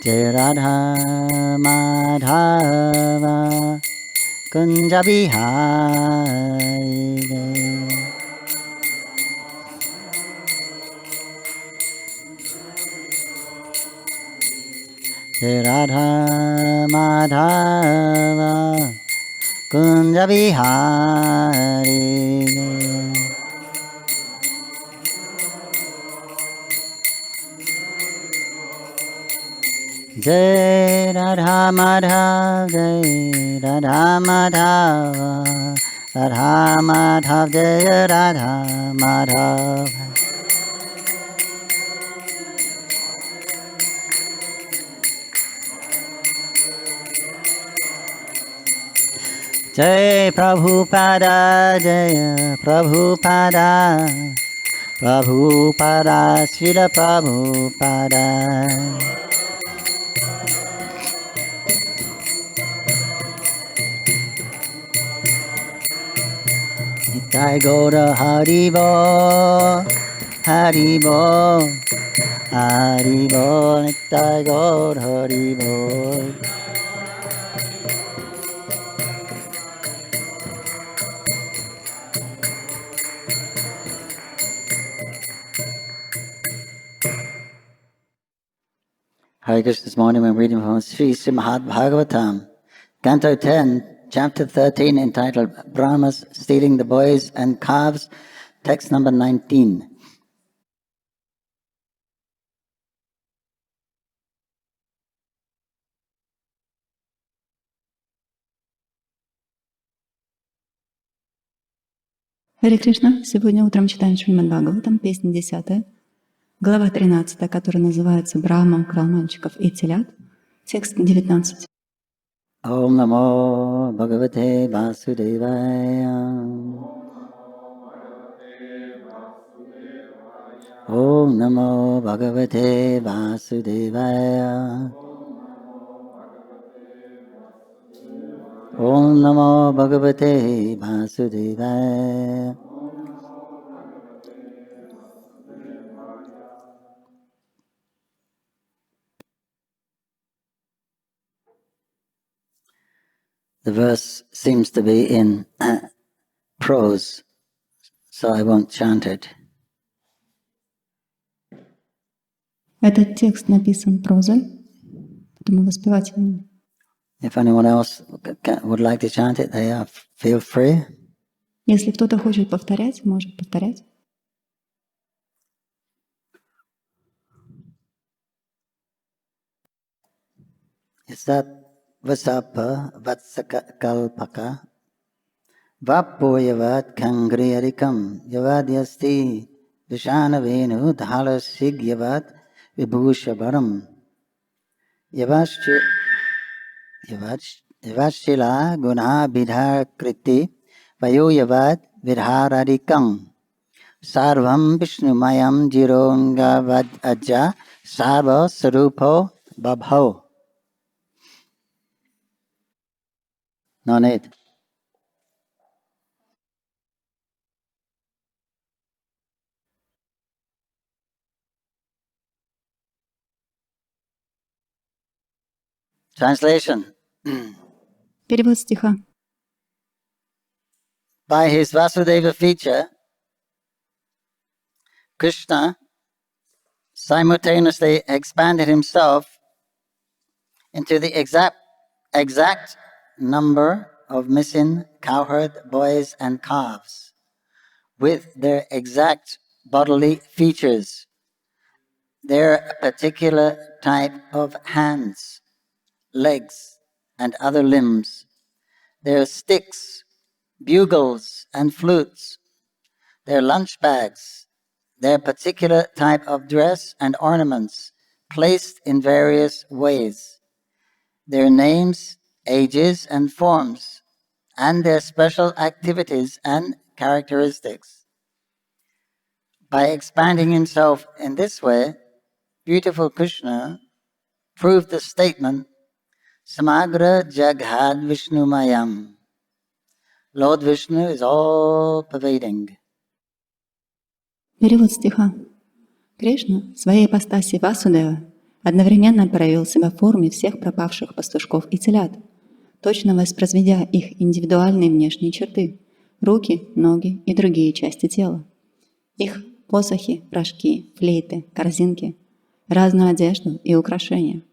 Jai Radha Madhava Kunja Bihari Jai Radha Madhava Kunja Bihari Jai Radha Madhava Jai Radha Madhava Radha Madhava Jai Radha Madhava Jai Prabhupada Jaya Prabhupada Prabhupada Srila Prabhupada Nitai Gaura Haribo Haribo Haribo Nitai Gaura Haribo Hare Krishna. This morning we're reading from Shrimad Bhagavatam, Canto 10, Chapter 13, entitled Brahmas Stealing the Boys and Calves, text number 19. Харе Кришна. Сегодня утром читаем Шримад Бхагаватам, песня 10, глава 13, которая называется «Брахма украл мальчиков и телят», текст 19. Om Namo Bhagavate Vasudevaya Om Namo Bhagavate Vasudevaya Om Namo Bhagavate Vasudevaya The verse seems to be in prose, so I won't chant it. Этот текст написан прозой, поэтому воспевать его не. If anyone else would like to chant it, they feel free. Если кто-то хочет повторять, может повторять. Is that Vasapa Vatsakalpaka Vapoyavat Kangriyarikam Yavadyasti Vishanavenu Dhalasig Vibhushabaram Yavashila Guna Bidhar Kriti Vayoyavad Vidhararikam Sarvam Vishnumayam Jirongavad Aja Sarva Sarupo Babho. No need. Translation. Перевод стиха. By his Vasudeva feature, Krishna simultaneously expanded himself into the exact number of missing cowherd boys and calves, with their exact bodily features, their particular type of hands, legs, and other limbs, their sticks, bugles, and flutes, their lunch bags, their particular type of dress and ornaments placed in various ways, their names, ages, and forms, and their special activities and characteristics. By expanding himself in this way, beautiful Krishna proved the statement, Samagra Jaghad Vishnumayam. Lord Vishnu is all-pervading. Перевод стиха. Кришна в своей ипостаси Васудева одновременно проявил себя в форме всех пропавших пастушков и телят, точно воспроизведя их индивидуальные внешние черты – руки, ноги и другие части тела, их посохи, рожки, флейты, корзинки, разную одежду и украшения,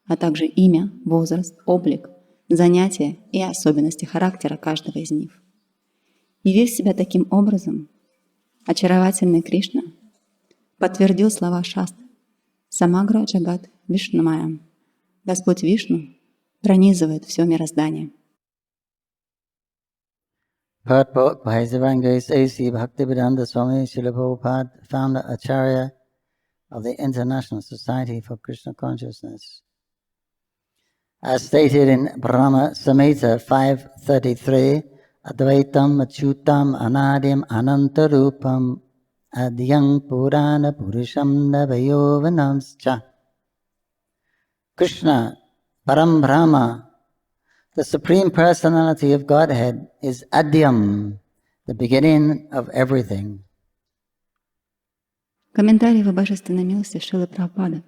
а также имя, возраст, облик, занятия и особенности характера каждого из них. Явив себя таким образом, очаровательный Кришна подтвердил слова шастры «Самагра Джагат Вишнумаям» – Господь Вишну пронизывает все мироздание. Purport by His Divine Grace A.C. Bhaktivedanta Swami Srila Prabhupada, founder Acharya of the International Society for Krishna Consciousness. As stated in Brahma Samhita 533, Advaitam Achyutam Anadim Anantarupam Adyang Purana Purusham Navayovanamscha. Krishna, Param Brahma, the Supreme Personality of Godhead, is Adyam, the beginning of everything. Комментарий Его Божественной милости Шрилы Прабхупады.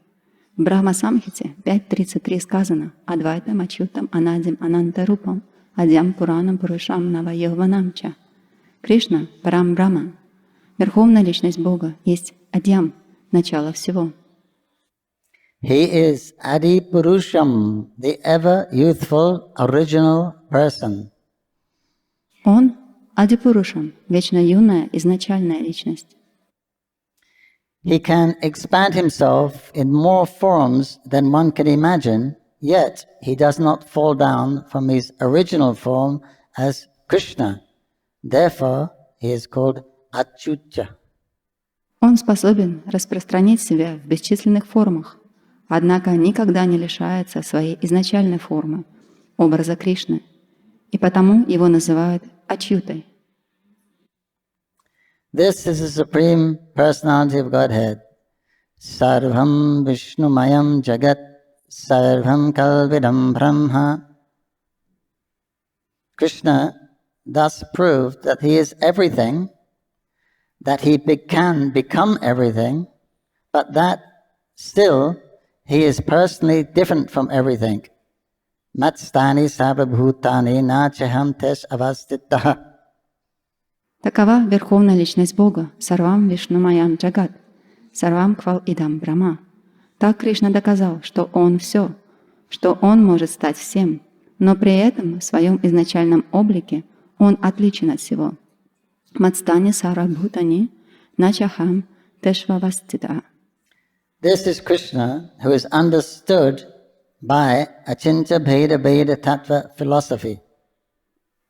В Брахма Самхите 5.33 сказано «Адвайтам Ачютам Анадим Анантарупам Адьям Пуранам Пурушам Навайяванамча». Кришна, Парам Брахма, Верховная Личность Бога, есть Адьям, начало всего. He is Adi Purusham, the ever youthful, original person. Он Адипурушам, вечно юная, изначальная личность. He can expand himself in more forms than one can imagine, yet he does not fall down from his original form as Krishna. Therefore, he is called Achyuta. Он способен распространить себя в бесчисленных формах, однако никогда не лишается своей изначальной формы, образа Кришны, и потому его называют Ачютой. This is the Supreme Personality of Godhead. Sarvam Vishnumayam Jagat Sarvam Kalvidam Brahma. Krishna thus proved that he is everything, that he can become everything, but that still he is personally different from everything. Matstani Sarvabhutani Nachaham Tesh Avastitaha. Такова Верховная Личность Бога, Сарвам Вишнумаям Джагат, Сарвам Квал Идам Брахма. Так Кришна доказал, что Он все, что Он может стать всем, но при этом в своем изначальном облике Он отличен от всего. Мацтани Сарабхутани Начахам Тешвавастита. This is Krishna who is understood by Achintya Bheda Bheda Tattva philosophy.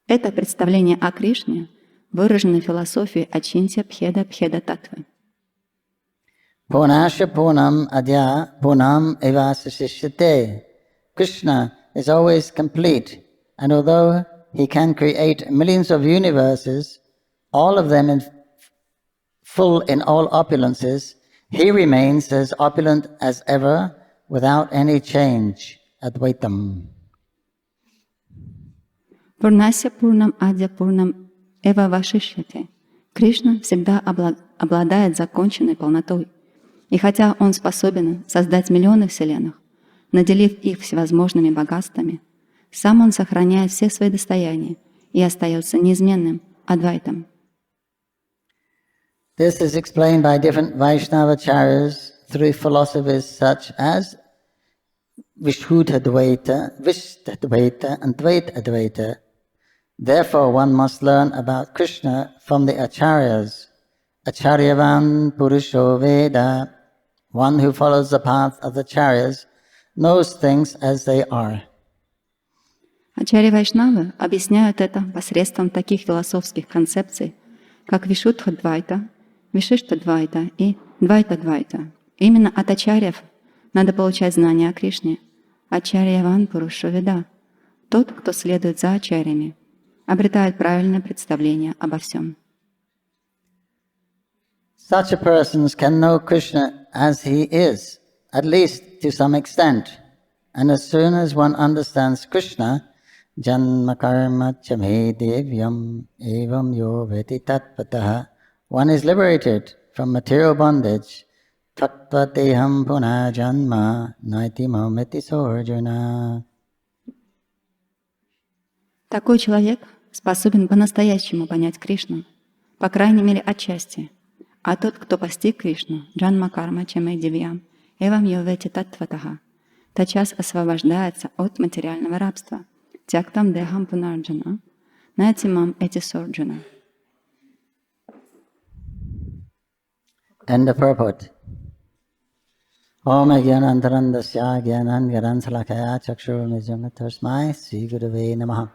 Это представление о Кришне выражено в философии Ачинтья Бхеда Бхеда Татвы. Purnasya Purnam Adya Purnam Evasasishyate. Krishna is always complete, and although he can create millions of universes, all of them full in all opulences, he remains as opulent as ever without any change. Advaitam. Пурнася Пурнам Адя Пурнам Эва Вашишьяте. Кришна всегда обладает законченной полнотой. И хотя Он способен создать миллионы вселенных, наделив их всевозможными богатствами, сам Он сохраняет все свои достояния и остается неизменным Адвайтом. This is explained by different Vaishnavacharyas through philosophers such as Vishuddhadvaita, Vishtadvaita, and Dvaitadvaita. Therefore, one must learn about Krishna from the Acharyas. Acharyavan Purusho Veda. One who follows the path of the Acharyas knows things as they are. Ачарья Вайшнавы объясняют это посредством таких философских концепций, как Вишуддхадвайта, Вишиштадвайта и Двайта-двайта. Именно от ачарьев надо получать знания о Кришне. Ачарьяван Пурушо Веда. Тот, кто следует за ачарьями, обретает правильное представление обо всем. Such a person can know Krishna as he is, at least to some extent. And as soon as one understands Krishna, Janma karma chame devyam evam yo veti tatpataha, one is liberated from material bondage Tatvateham punajanma naiti mameti sorjuna. Такой человек способен по-настоящему понять Кришну, по крайней мере отчасти. А тот, кто постиг Кришну, джанма карма чамэ дивьям, эвам йовети таттватаха, тотчас освобождается от материального рабства. Тяктам дехам пунарджана, натимам эти сорджана. End of purport. Om Gyanantarandasya Gyanangaran Salakaya Chakshurmijam Tasmai Sri Gurave Namaha.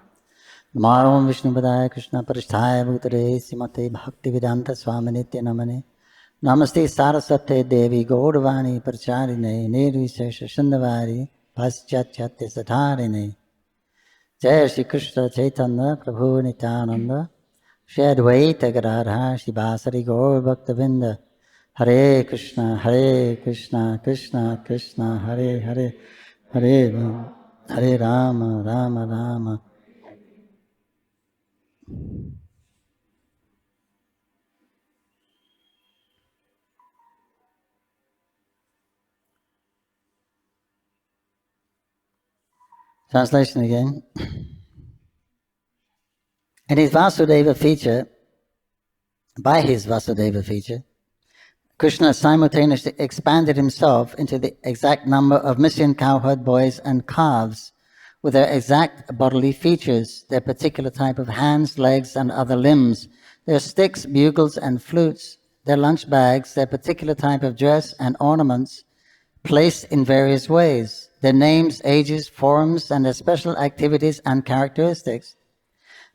Namo Vishnu Padaya Krishna Parishthaya Bhutare Srimate Bhaktivedanta Swaminitya Namane. Namaste Saraswate Devi Gauravani Pracharine Nirvisesha Shandavari Paschatchate Satarine. Jai Shri Krishna Chaitanya Prabhu Nityananda Shri Advaita Gadadhar Shri Basari Gaur Bhaktavinda. Hare Krishna, Krishna Krishna, Hare Hare, Hare Rama, Rama Rama. Translation again. In his Vasudeva feature, by his Vasudeva feature, Krishna simultaneously expanded himself into the exact number of missing cowherd boys and calves with their exact bodily features, their particular type of hands, legs, and other limbs, their sticks, bugles, and flutes, their lunch bags, their particular type of dress and ornaments, placed in various ways, their names, ages, forms, and their special activities and characteristics.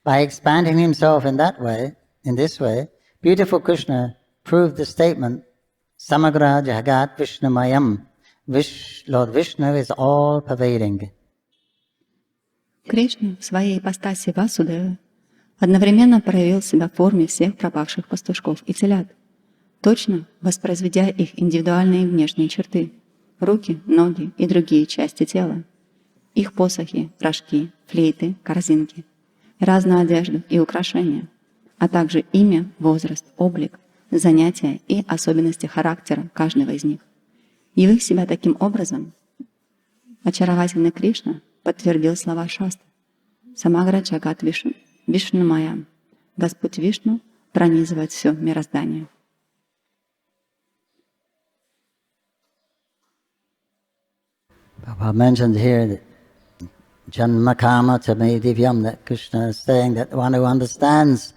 By expanding himself in this way, beautiful Krishna proved the statement, Samagra Jagat Vishnu Mayam. Lord Vishnu is all-pervading. Кришна в своей ипостаси Васудевы одновременно проявил себя в форме всех пропавших пастушков и телят, точно воспроизведя их индивидуальные внешние черты — руки, ноги и другие части тела, их посохи, рожки, флейты, корзинки, разную одежду и украшения, а также имя, возраст, облик, занятия и особенности характера каждого из них. Явив себя таким образом, очаровательный Кришна подтвердил слова шастры. Самагра Джагат Вишну Майям. Господь Вишну пронизывает все мироздание. Prabhupada mentioned here that Janmakama Tame Divyam, that Krishna is saying that one who understands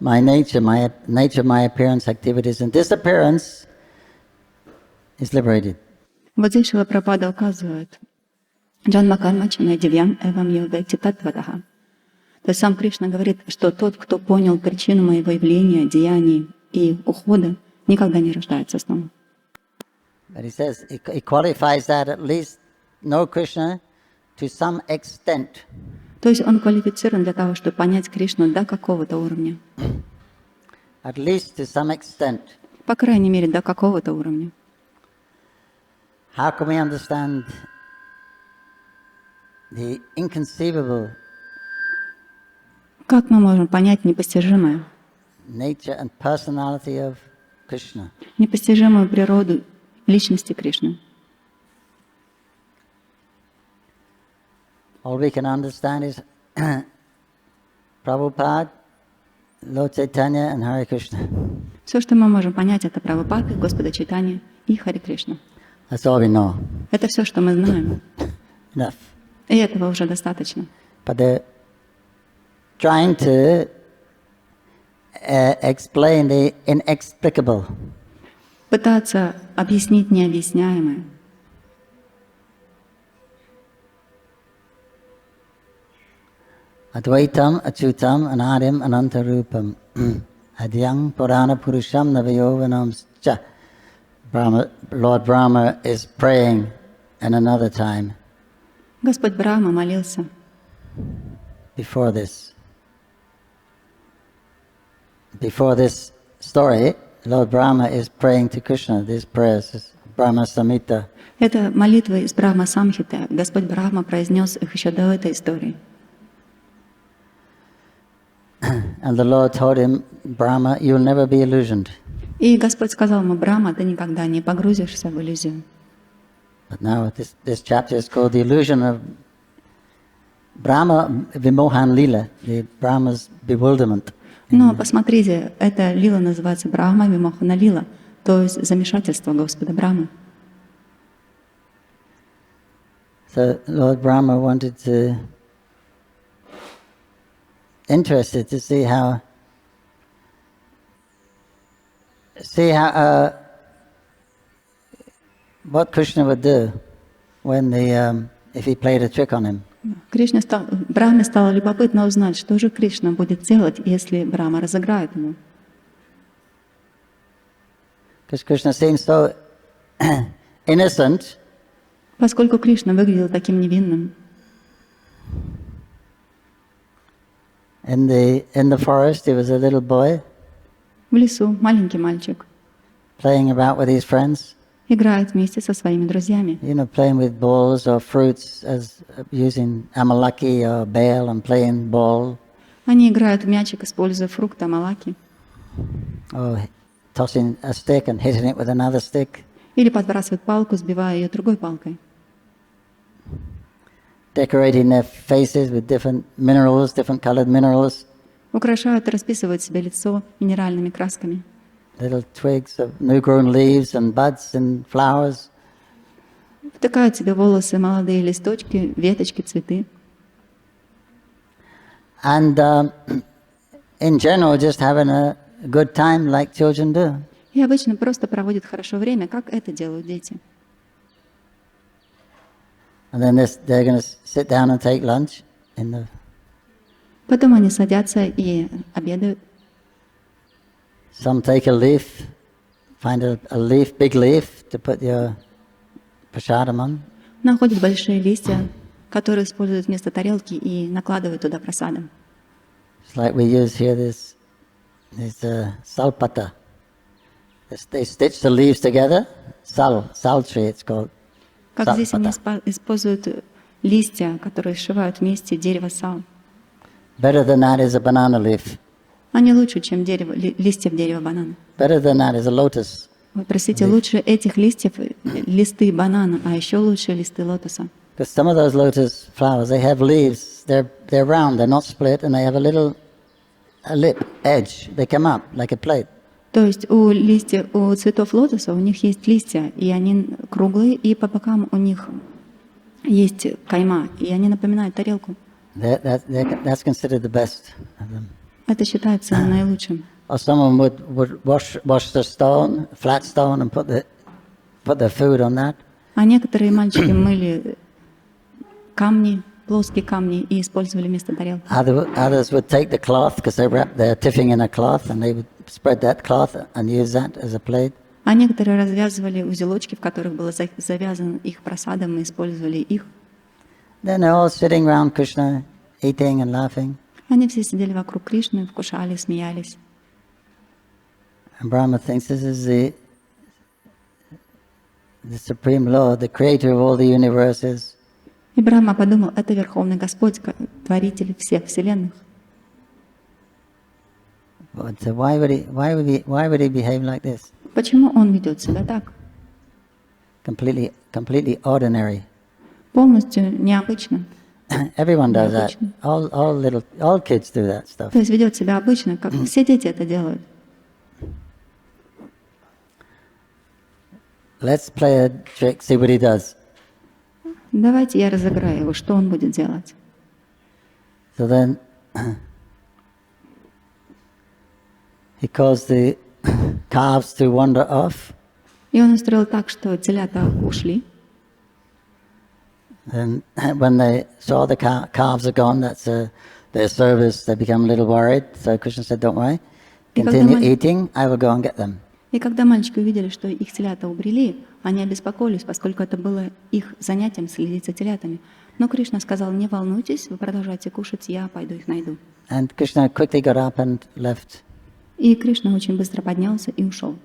my nature, my appearance, activities, and disappearance is liberated. Вот здесь Шрила Прабхупада указывает Джанмакарма Чамэ Дивьям Эвам Йовети Таттватаха. То есть сам Кришна говорит, что тот, кто понял причину моего явления, деяний и ухода, никогда не рождается снова. But he says, he qualifies that at least know Krishna to some extent. То есть он квалифицирован для того, чтобы понять Кришну до какого-то уровня. At least to some extent. По крайней мере, до какого-то уровня. How can we understand the inconceivable Как мы можем понять непостижимое? nature and personality of Krishna? Непостижимую природу личности Кришны. All we can understand is Prabhupada, Lord Chaitanya and Hare Krishna. Все, что мы можем понять, это Прабхупада, Господа Чайтанья и Харе Кришна. That's all we know. Это все, что мы знаем. Enough. И этого уже достаточно. But they're trying to explain the inexplicable. Пытаться объяснить необъясняемое. Advaitam, Achyutam, Anadim, Anantarupam. Adyang Purana Purusham Navayovanam Cha. Lord Brahma is praying in another time. Господь Брахма молился. Before this story, Lord Brahma is praying to Krishna. These prayers is Brahma Samhita. Это молитвы из Брахма Самхиты. Господь Брахма произнес их еще до этой истории. And the Lord told him, Brahma, you will never be illusioned. И Господь сказал ему: Брахма, ты никогда не погрузишься в иллюзию. But now this chapter is called the illusion of Brahma Vimohan Lila, the Brahma's bewilderment. Но посмотрите, эта лила называется Брахма Вимохана Лила, то есть замешательство Господа Брахмы. So Lord Brahma wanted to, interested to see how what Krishna would do when if he played a trick on him. Брахме стало любопытно узнать, что же Кришна будет делать, если Брахма разыграет ему. Because Krishna seems so innocent. Поскольку Кришна выглядел таким невинным. In the forest, there was a little boy. В лесу маленький мальчик playing about with his friends. Играет вместе со своими друзьями. You know, playing with balls or fruits, as using amalaki or bale and playing ball. Они играют в мячик, используя фрукты амалаки. Or tossing a stick and hitting it with another stick. Или подбрасывают палку, сбивая ее другой палкой. Decorating their faces with different minerals, different colored minerals. Украшают и расписывают себе лицо минеральными красками. Little twigs of new-grown leaves and buds and flowers. Втыкают себе в волосы молодые листочки, веточки, цветы. And in general, just having a good time like children do. И обычно просто проводят хорошо время, как это делают дети. And then they're going to sit down and take lunch in the. Потом они садятся и обедают. Some take a leaf, find a leaf, big leaf, to put your prasadam on. Находят большие листья, которые используют вместо тарелки, и накладывают туда прасадам. It's like we use here this salpata. They stitch the leaves together. Sal tree it's called. Как здесь они используют листья, которые сшивают вместе дерево сал. Better than that is a banana leaf. Они лучше, чем листья дерева банана. Better than that is a lotus. Ой, простите, лучше этих листьев листы банана, а еще лучше листы лотоса. Because some of those lotus flowers, they have leaves. They're round. They're not split, and they have a lip edge. They come up like a plate. То есть у цветов лотоса у них есть листья, и они круглые, и по бокам у них есть кайма, и они напоминают тарелку. That's considered the best of them. Это считается наилучшим. Or someone would wash the stone, flat stone, and put their food on that. А некоторые мальчики мыли камни, плоские камни, и использовали вместо тарелки. Others would take the cloth, because they're tiffing in a cloth, and they would spread that cloth and use that as a plate. А некоторые развязывали узелочки, в которых было завязано их прасадом, и использовали их. Then they're all sitting around Krishna, eating and laughing. Они все сидели вокруг Кришны, вкушали, смеялись. And Brahma thinks this is the Supreme Lord, the creator of all the universes. И Брахма подумал, это Верховный Господь, Творитель всех вселенных. But why would he behave like this? Почему он ведет себя так? Completely ordinary. Полностью необычно. Everyone does that. All kids do that stuff. То есть ведет себя обычно, как все дети это делают. Let's play a trick, see what he does. Давайте я разыграю его, что он будет делать. So then he caused the calves to wander off. И он устроил так, что телята ушли. And when they saw the calves are gone, that's their service, they become a little worried. So Krishna said, don't worry, continue eating, I will go and get them. И когда мальчики увидели, что их телята убрели, они обеспокоились, поскольку это было их занятием следить за телятами. Но Кришна сказал, не волнуйтесь, вы продолжайте кушать, я пойду их найду. And Krishna quickly got up and left. И Кришна очень быстро поднялся и ушел.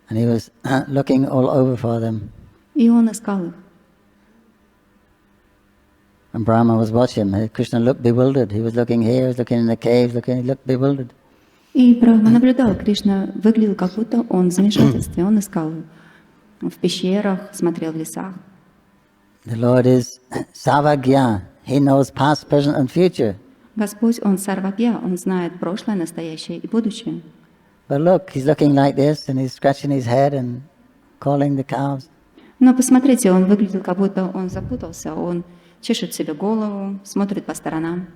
And he was looking all over for them. И он искал их. And Brahma was watching. Krishna looked bewildered. He was looking here, he was looking in the cave, he looked bewildered. И Брахма наблюдал, Кришна выглядел, как будто он в замешательстве. Он искал в пещерах, смотрел в лесах. The Lord is Savagya. He knows past, present and future. Господь, Он сарвагья, Он знает прошлое, настоящее и будущее. But look, he's looking like this and he's scratching his head and calling the cows. Но посмотрите, он выглядел, как будто он запутался. Он чешет себе голову, смотрит по сторонам.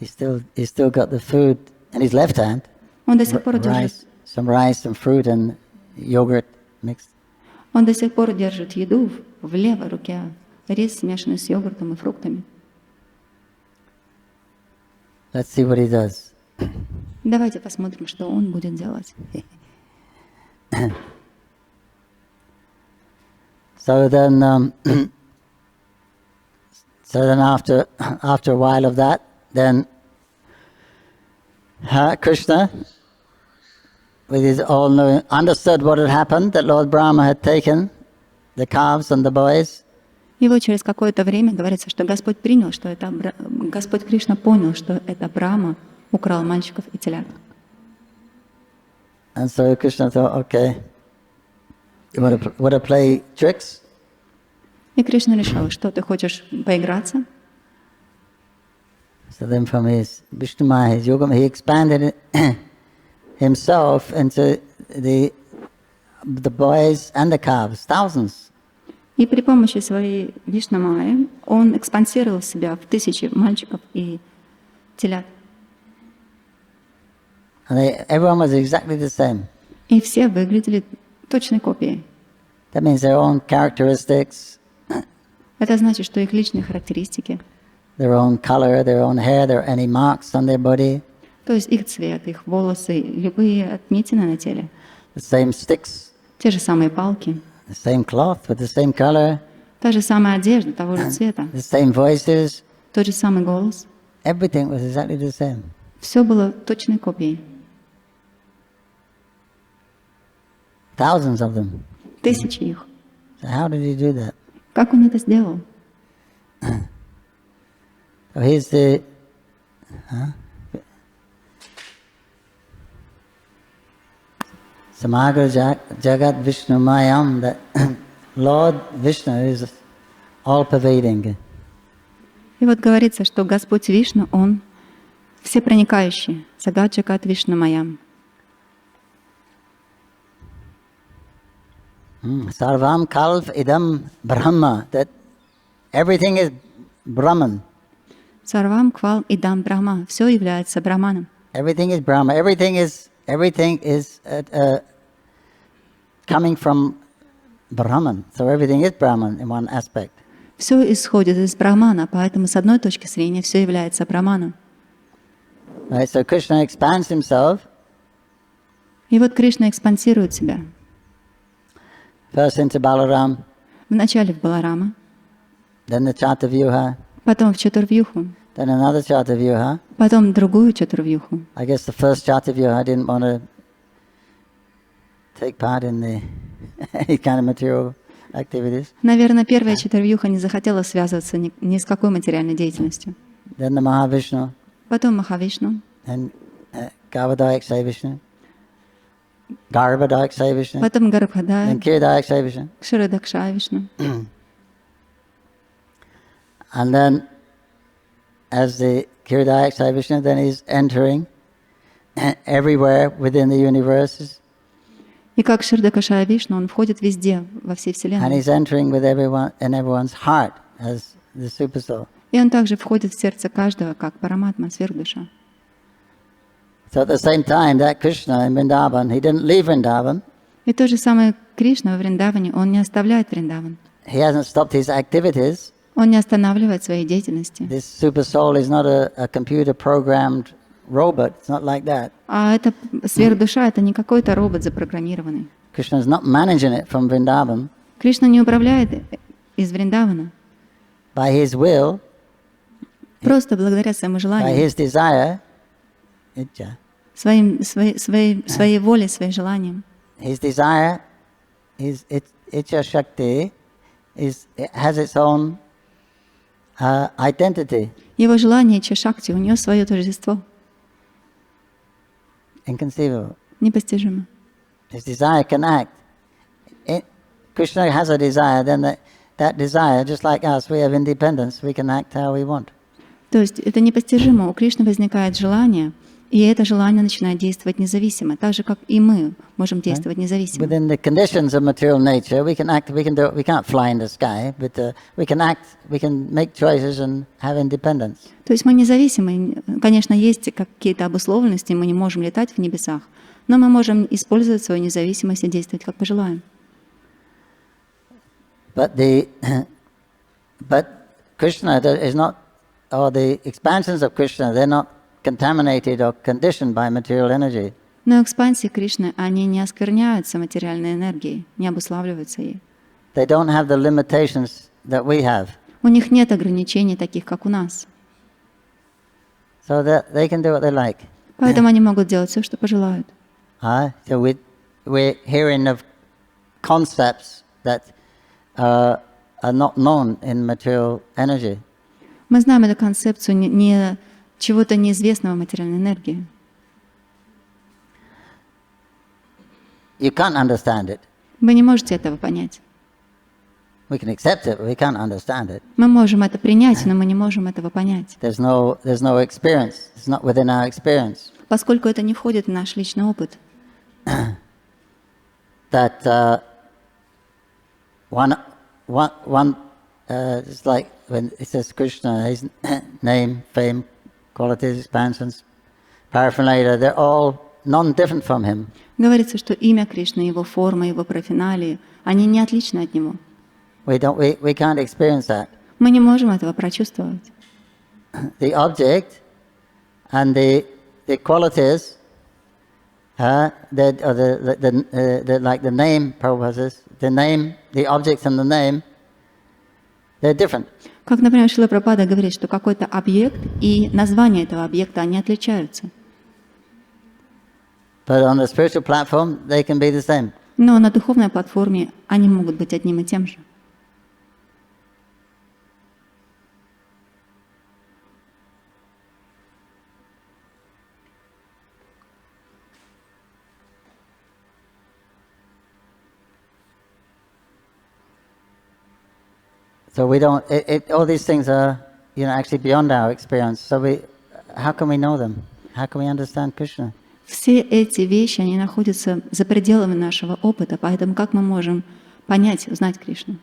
He's still got the food in his left hand. Он до сих пор держит, Some rice, some fruit and yogurt mixed. он до сих пор держит еду в левой руке, рис, смешанный с йогуртом и фруктами. Let's see what he does. Давайте посмотрим, что он будет делать. So then after a while of that, then Krishna, with his all knowing, understood what had happened, that Lord Brahma had taken the calves and the boys. И вот через какое-то время говорится, что Господь принял, что это Господь Кришна понял, что это Брахма украл мальчиков и телят. And so Krishna thought, okay, you want to play tricks? И Кришна решил, что ты хочешь поиграться. So then from his Vishnumaya, his yogam, he expanded himself into the boys and the calves, thousands. И при помощи своей Вишнамайи он экспансировал себя в тысячи мальчиков и телят. And everyone was exactly the same. И все выглядели точной копией. That means their own characteristics, Это значит, что их личные характеристики, their own color, their own hair, there are any marks on their body, то есть их цвет, их волосы, любые отметины на теле, the same sticks, те же самые палки, the same cloth with the same color, та же самая одежда, того же цвета, the same voices, тот же самый голос. everything was exactly the same. Все было точной копией. Thousands of them. Тысячи их. So how did he do that? Как он это сделал? So here's the Samagra Jagat Vishnu Mayam, that Lord Vishnu is all-pervading. И вот говорится, что Господь Вишну, Он всепроникающий. Сагаджакат Вишну Маям. Sarvam Kalv Idam Brahma, that everything is Brahman. Сарвам Квал Идам Брахма. Все является Брахманом. Everything is Brahma. Everything is coming from Brahman. So everything is Brahman in one aspect. Все исходит из Брахмана, поэтому с одной точки зрения все является Брахманом. Right? So Krishna expands himself. И вот Кришна экспансирует себя. First into Balaram, Вначале в Баларама, then the Chatavyuha, потом в Чатурвьюху, then another Chatavyuha. потом другую Чатурвьюху. I guess the first Chatavyuha didn't want to take part in the any kind of material activities. Наверное, первая Чатурвьюха не захотела связываться ни с какой материальной деятельностью. Then the Mahavishnu, Потом Махавишну, and Gavadayak Savishnu, Garbhadayak Savishnu, потом then Гарбхадая, Kirdayak Savishnu. Кширадакшавишну. And then as the Kirdayak Savishnu, then he's entering everywhere within the universes. И как Ширдакашая Вишну, он входит везде, во всей And Вселенной. he's entering with everyone in everyone's heart as the Supersoul. И он также входит в сердце каждого, как Параматма, сверхдуша. So at the same time, that Krishna in Vrindavan, he didn't leave Vrindavan. И то же самое Кришна во Вриндаване, он не оставляет Вриндаван. He hasn't stopped his activities. Он не останавливает своей деятельности. This Supersoul is not a computer-programmed robot. It's not like that. А эта сверхдуша — это не какой-то робот запрограммированный. Krishna is not managing it from Vrindavan. Кришна не управляет из Вриндавана. By his will, Просто благодаря своему by желанию, his desire, Ijja, своей воле, своим желанием. his desire, his Ijja Shakti, it has its own identity. Его желание Чашакти, у нее свое торжество. Inconceivable. Непостижимо. His desire can act. Krishna has a desire, then that desire, just like us, we have independence, we can act how we want. То есть это непостижимо. У Кришны возникает желание, и это желание начинает действовать независимо, так же, как и мы можем действовать независимо. Within the conditions of material nature, we can act, we can do it. We can't fly in the sky, but we can act, we can make choices and have independence. То есть мы независимы. Конечно, есть какие-то обусловленности, мы не можем летать в небесах, но мы можем использовать свою независимость и действовать, как пожелаем. But Krishna is not, or the expansions of Krishna, they're not contaminated or conditioned by material energy. Но экспансии Кришны, они не оскверняются материальной энергией, не обуславливаются ей. They don't have the limitations that we have. У них нет ограничений таких, как у нас. So that they can do what they like. Поэтому они могут делать все, что пожелают. So we're hearing of concepts that are not known in material energy. Мы знаем эту концепцию не чего-то неизвестного в материальной энергии. You can't understand it. Вы не можете этого понять. We can accept it, but we can't understand it. Мы можем это принять, но мы не можем этого понять. There's no experience. It's not within our experience. Поскольку это не входит в наш личный опыт. That one it's like when it says Krishna, his name, fame, qualities, expansions, paraphernalia, they're all non-different from him. Говорится, что имя Кришны, его форма, его параферналии, они не отличны от него. We can't experience that. Мы не можем этого прочувствовать. The object and the qualities, like the name, Prabhupada says, the name, the object and the name, they're different. Как, например, Шрила Прабхупада говорит, что какой-то объект и название этого объекта, они отличаются. But on the spiritual platform, they can be the same. Но на духовной платформе они могут быть одним и тем же. So we don't. All these things are, actually beyond our experience. So how can we know them? How can we understand Krishna? Все эти вещи, они находятся за пределами нашего опыта, поэтому как мы можем понять, узнать Кришну?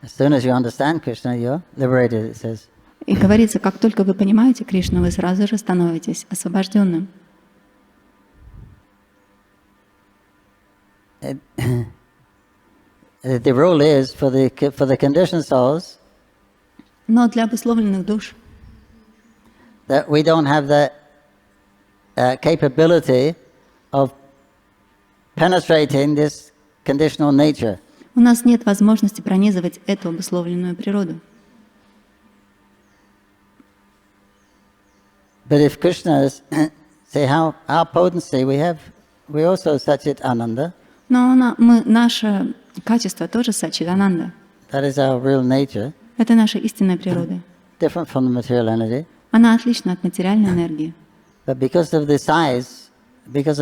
As soon as you understand Krishna, you're liberated. It says. И говорится, как только вы понимаете Кришну, вы сразу же становитесь освобожденным. The rule is for the conditioned souls. Но для обусловленных душ That we don't have the capability of penetrating this conditional nature. у нас нет возможности пронизывать эту обусловленную природу. But if Krishna is, say how our potency we also Satchit Ananda. Но наше качество тоже Саччидананда. That is our real nature. Это наша истинная природа. Different from the material energy. Она отлична от материальной энергии. But because of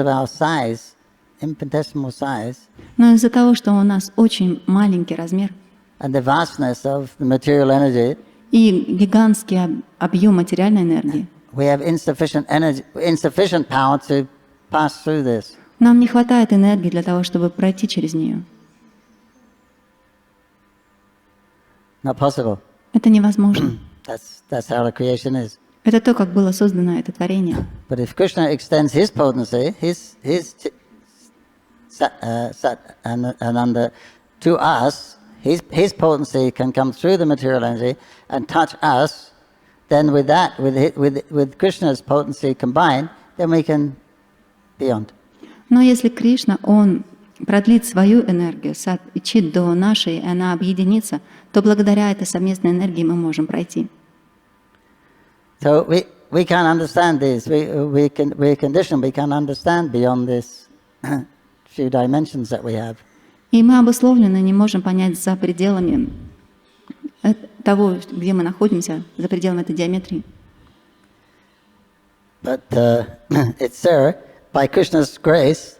our size, infinitesimal size, Но из-за того, что у нас очень маленький размер and the vastness of the material energy, и гигантский объем материальной энергии, we have insufficient power to pass through this. нам не хватает энергии для того, чтобы пройти через нее. Not possible. Это невозможно. That's how the creation is. Это то, как было создано это творение. But if Krishna extends his potency, his Ananda to us, his potency can come through the material energy and touch us. Then with that, with Krishna's potency combined, then we can beyond. Но если Кришна, он продлит свою энергию, сад и чит до нашей, и она объединится, то благодаря этой совместной энергии мы можем пройти. So we can't understand this. We're conditioned. We can't understand beyond this few dimensions that we have. И мы обусловлены, не можем понять за пределами того, где мы находимся, за пределами этой диаметрии. But it's there. by Krishna's grace,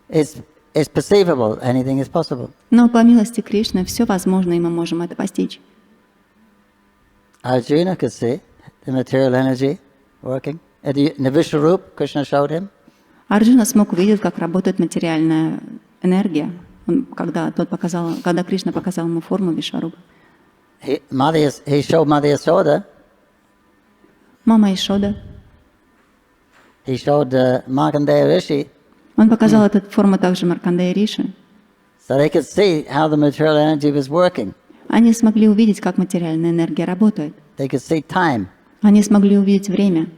it's perceivable. Anything is possible. Но по милости Кришны все возможно, и мы можем это постичь. Arjuna could see the material energy working. In the Vishwarup, Krishna showed him. Арджуна смог увидеть, как работает материальная энергия, когда Кришна показал ему форму Вишварупы. He showed Mother Yasoda. Мама Ишода. He showed Markandeya Rishi. Он показал эту форму также Маркандея Риши. So they could see how the material energy was working. Они смогли увидеть, как материальная энергия работает. They could see time. Они смогли увидеть время.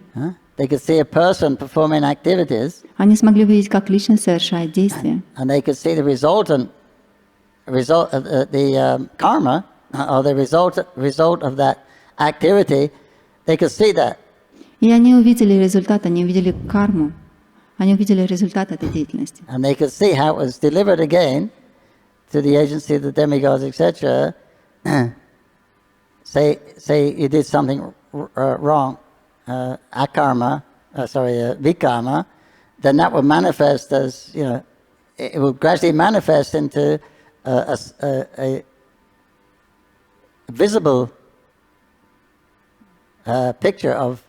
They could see a person performing activities. Они смогли увидеть, как личность совершает действия. And they could see the result of the karma, or the result of that activity. They could see that. И они увидели результат, они увидели карму, они увидели результат этой деятельности. And they could see how it was delivered again to the agency of the demigods, etc. Say you did something wrong, vikarma, then that would manifest as, it will gradually manifest into a visible picture of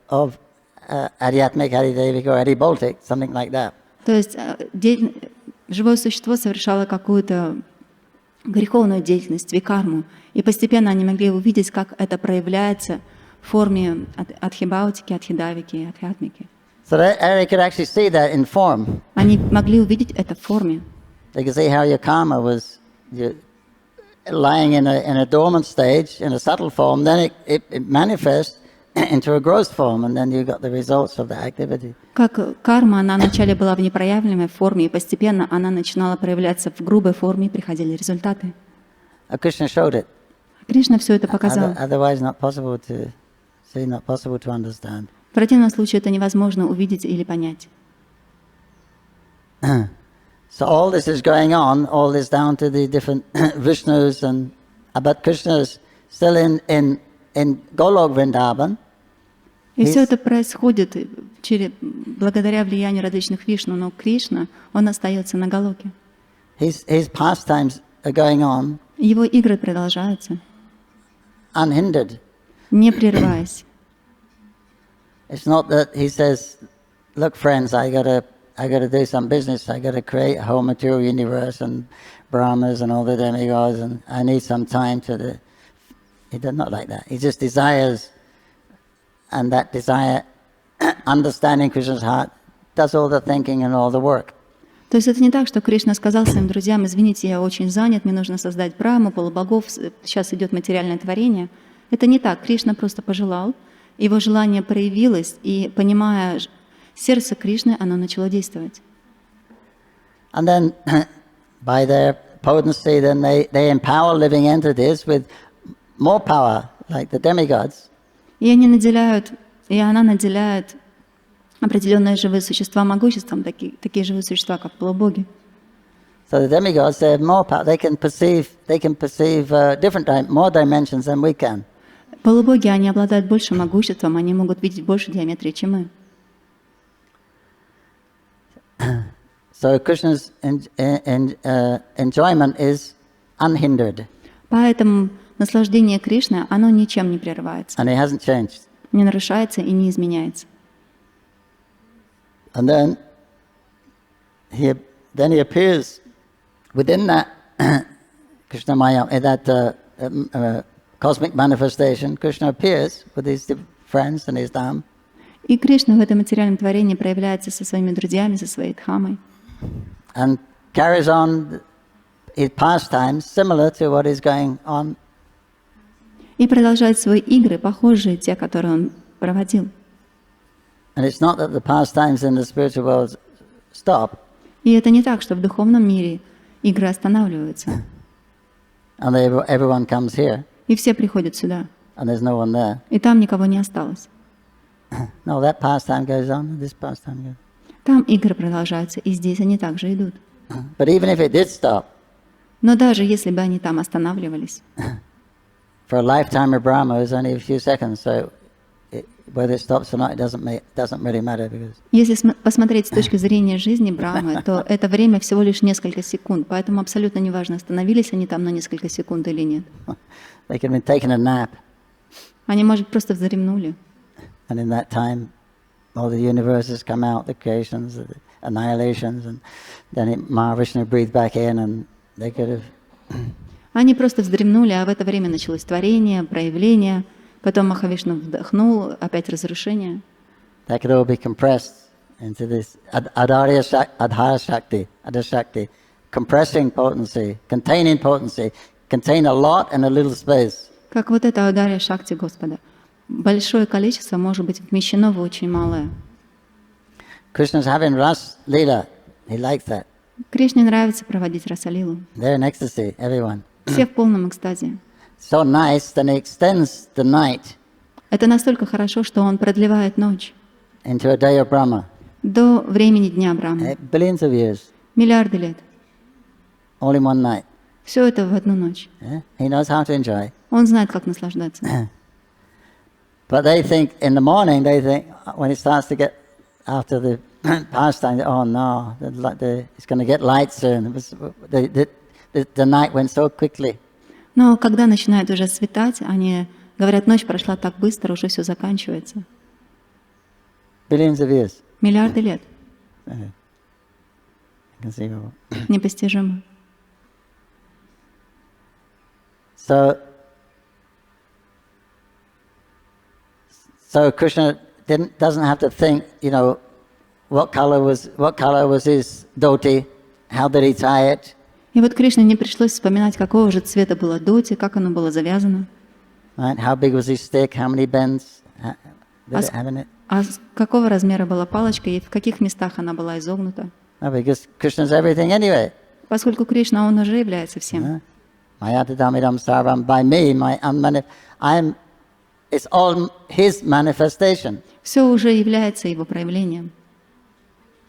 Adhyatmic, Adhidevik, or Adhiboltic, something like that. То есть живое существо совершало какую-то греховную деятельность, викарму, и постепенно они могли увидеть, как это проявляется в форме адхибаутики, адхидавики, адхиатмики. So they could actually see that in form. Они могли увидеть это в форме. They could see how your karma was lying in a dormant stage, in a subtle form, then it manifests into a gross form, and then you got the results of the activity. Как карма, она вначале была в непроявленной форме, и постепенно она начинала проявляться в грубой форме, и приходили результаты. Krishna showed it. Кришна все это показал. Otherwise, not possible to see, not possible to understand. В противном случае это невозможно увидеть или понять. So all this is going on, all this down to the different Vishnus, but Krishna is still in Golok Vrindavan. И все это происходит благодаря влиянию различных Вишну, но Кришна, он остается на Галоке. His pastimes are going on. Его игры продолжаются. Unhindered. Не прерываясь. It's not that he says, "Look, friends, I gotta do some business. I gotta create a whole material universe and Brahmas and all the demigods, and I need some time to." He does not like that. He just desires, and that desire, understanding Krishna's heart, does all the thinking and all the work. То есть это не так, что Кришна сказал своим друзьям: извините, я очень занят, мне нужно создать Брахму, полубогов, сейчас идет материальное творение. Это не так. Кришна просто пожелал, его желание проявилось, и, понимая сердце Кришны, оно начало действовать. And then, by their potency, then they empower living entities with more power, like the demigods. И она наделяет определенные живые существа могуществом, такие живые существа, как полубоги. So the demigods, they have more power. They can perceive more dimensions than we can. Полубоги, они обладают большим могуществом, они могут видеть больше геометрии, чем мы. So Krishna's enjoyment is unhindered. Поэтому наслаждение Кришны, оно ничем не прерывается. And it hasn't changed. Не нарушается и не изменяется. And then he appears within that Krishna Maya, that cosmic manifestation. Krishna appears with his friends and his Dham. И Кришна в этом материальном творении проявляется со своими друзьями, со своей Дхамой. And carries on his pastimes similar to what is going on. И продолжает свои игры, похожие те, которые он проводил. And it's not that the pastimes in the spiritual world stop. И это не так, что в духовном мире игры останавливаются. And everyone comes here. И все приходят сюда. And there's no one there. И там никого не осталось. No, that pastime goes on, and this pastime goes. Там игры продолжаются, и здесь они также идут. But even if it did stop, но даже если бы они там останавливались, for a lifetime of Brahma is only a few seconds, so whether it stops or not, it doesn't really matter because Если посмотреть с точки зрения жизни Брахмы, то это время всего лишь несколько секунд, поэтому абсолютно неважно, остановились они там на несколько секунд или нет. they could have been taking a nap, Они, может, просто вздремнули. and in that time, all the universes come out, the creations, the annihilations, and then Mahavishnu breathed back in, and they could have. Они просто вздремнули, а в это время началось творение, проявление, потом Махавишну вдохнул, опять разрушение. That could all be compressed into this Adhara Shakti, compressing potency, contain a lot in a little space. Как вот это Адарья Шакти Господа. Большое количество может быть вмещено в очень малое. Krishna's having Ras Leela. He likes that. Кришне нравится проводить расалилу. They're in ecstasy, everyone. Все в полном экстазе. So nice, then he extends the night Это настолько хорошо, что он продлевает ночь into a day of Brahma. до времени Дня Брахмы. Billions of years, Миллиарды лет. all in one night. Все это в одну ночь. Yeah? He knows how to enjoy. Он знает, как наслаждаться. But they think in the morning, when it starts to get after the pastime, oh no, it's going to get light soon. The night went so quickly. Но когда начинает уже светать, они говорят, ночь прошла так быстро, уже все заканчивается. Billions of years. Миллиарды лет. Inconceivable. Непостижимо. So Krishna doesn't have to think, what color was his dhoti, how did he tie it. И вот Кришне не пришлось вспоминать, какого же цвета было доти, как оно было завязано. Right? How big was his stick, how many bends did it have in it? А какого размера была палочка и в каких местах она была изогнута? No, because Krishna's everything anyway. Поскольку Кришна, он уже является всем. Mayatadamidam sarvam, by me, it's all his manifestation. Все уже является его проявлением.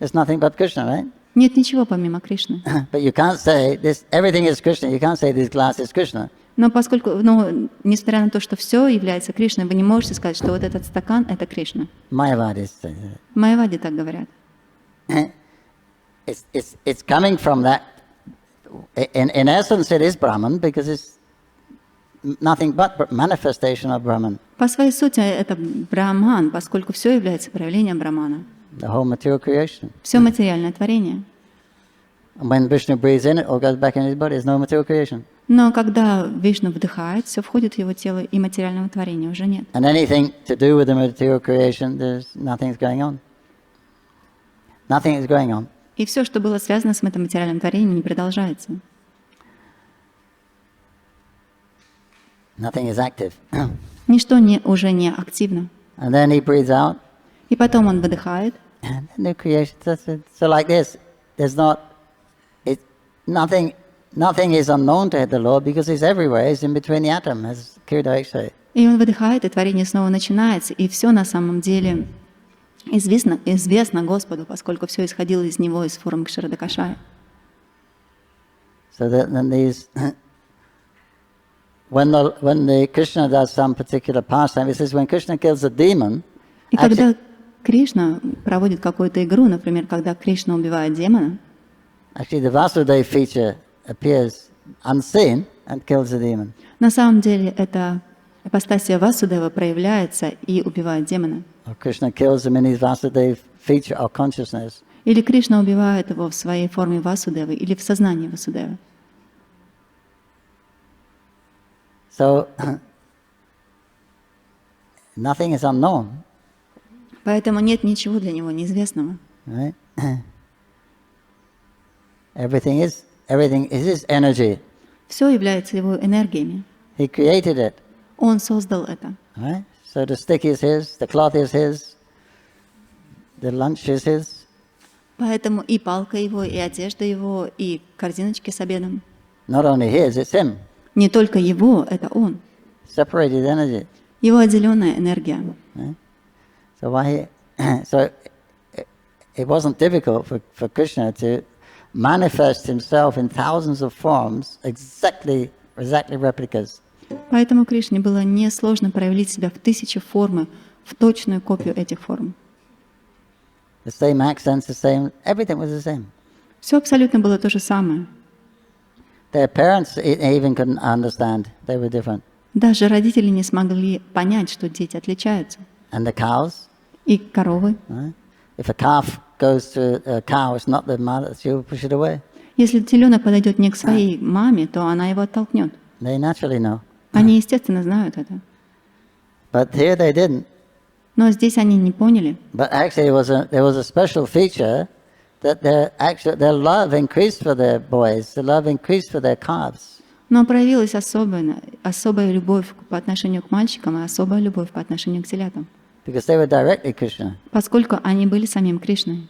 There's nothing but Krishna, right? Нет ничего помимо Кришны. But you can't say everything is Krishna. You can't say this glass is Krishna. Но поскольку, несмотря на то, что все является Кришной, вы не можете сказать, что вот этот стакан — это Кришна. Mayavadis. В Майяваде так говорят. It's coming from that. In essence, it is Brahman because it's nothing but manifestation of Brahman. По своей сути, это Брахман, поскольку все является проявлением Брахмана. The whole material creation. Все материальное творение. And when Vishnu breathes in, it all goes back in his body. There's no material creation. Но когда Вишну вдыхает, все входит в его тело, и материального творения уже нет. And anything to do with the material creation, there's nothing's going on. Nothing is going on. И все, что было связано с этим материальным творением, не продолжается. Nothing is active. Ничто уже не активно. And then he breathes out. И потом он выдыхает. And new creation. So like this, nothing is unknown to the Lord because he's everywhere. He's in between the atom, as Kirtha says. И он выдыхает, и творение снова начинается. И все на самом деле известно Господу, поскольку все исходило из него, из формы Кшарадакашая. So that then when the Krishna does some particular pastime, it says when Krishna kills a demon. И когда Кришна проводит какую-то игру, например, когда Кришна убивает демона, actually the Vasudeva feature appears unseen and kills the demon. На самом деле эта ипостасия Васудева проявляется и убивает демона. Or Krishna kills him in his Vasudeva feature of consciousness. Или Кришна убивает его в своей форме Васудевы, или в сознании Васудевы. So nothing is unknown. Поэтому нет ничего для него неизвестного. Right? Everything is his energy. Все является его энергиями. He created it. Он создал это. Right? So the stick is his, the cloth is his, the lunch is his. Поэтому и палка его, и одежда его, и корзиночки с обедом. Not only his, it's him. Не только его, это он. Separated energy. Его отделенная энергия. Right? So it wasn't difficult for Krishna to manifest himself in thousands of forms, exactly replicas. Поэтому Кришне было несложно проявить себя в тысячи форм в точную копию этих форм. The same accents, the same, everything was the same. Все абсолютно было то же самое. Their parents even couldn't understand. They were different. Даже родители не смогли понять, что дети отличаются. And the cows. И коровы. Right? If a calf goes to a cow, it's not the mother, she'll push it away. Если теленок подойдет не к своей маме, то она его оттолкнет. They naturally know. Они, естественно, знают это. But here they didn't. Но здесь они не поняли. But actually, there was a special feature that their love increased for their boys, the love increased for their calves. Но проявилась особая любовь по отношению к мальчикам и особая любовь по отношению к телятам. Because they were directly Krishna. Поскольку они были самим Кришной.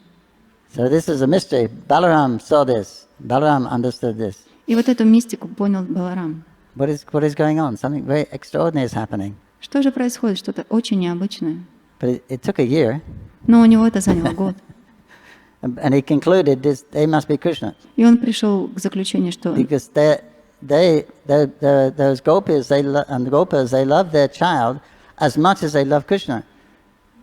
So this is a mystery. Balaram saw this. Balaram understood this. И вот эту мистику понял Баларам. What is going on? Something very extraordinary is happening. Что же происходит? Что-то очень необычное. But it took a year. Но у него это заняло год. And he concluded this, they must be Krishna. И он пришел к заключению, что Because those gopis and the gopas, they love their child as much as they love Krishna.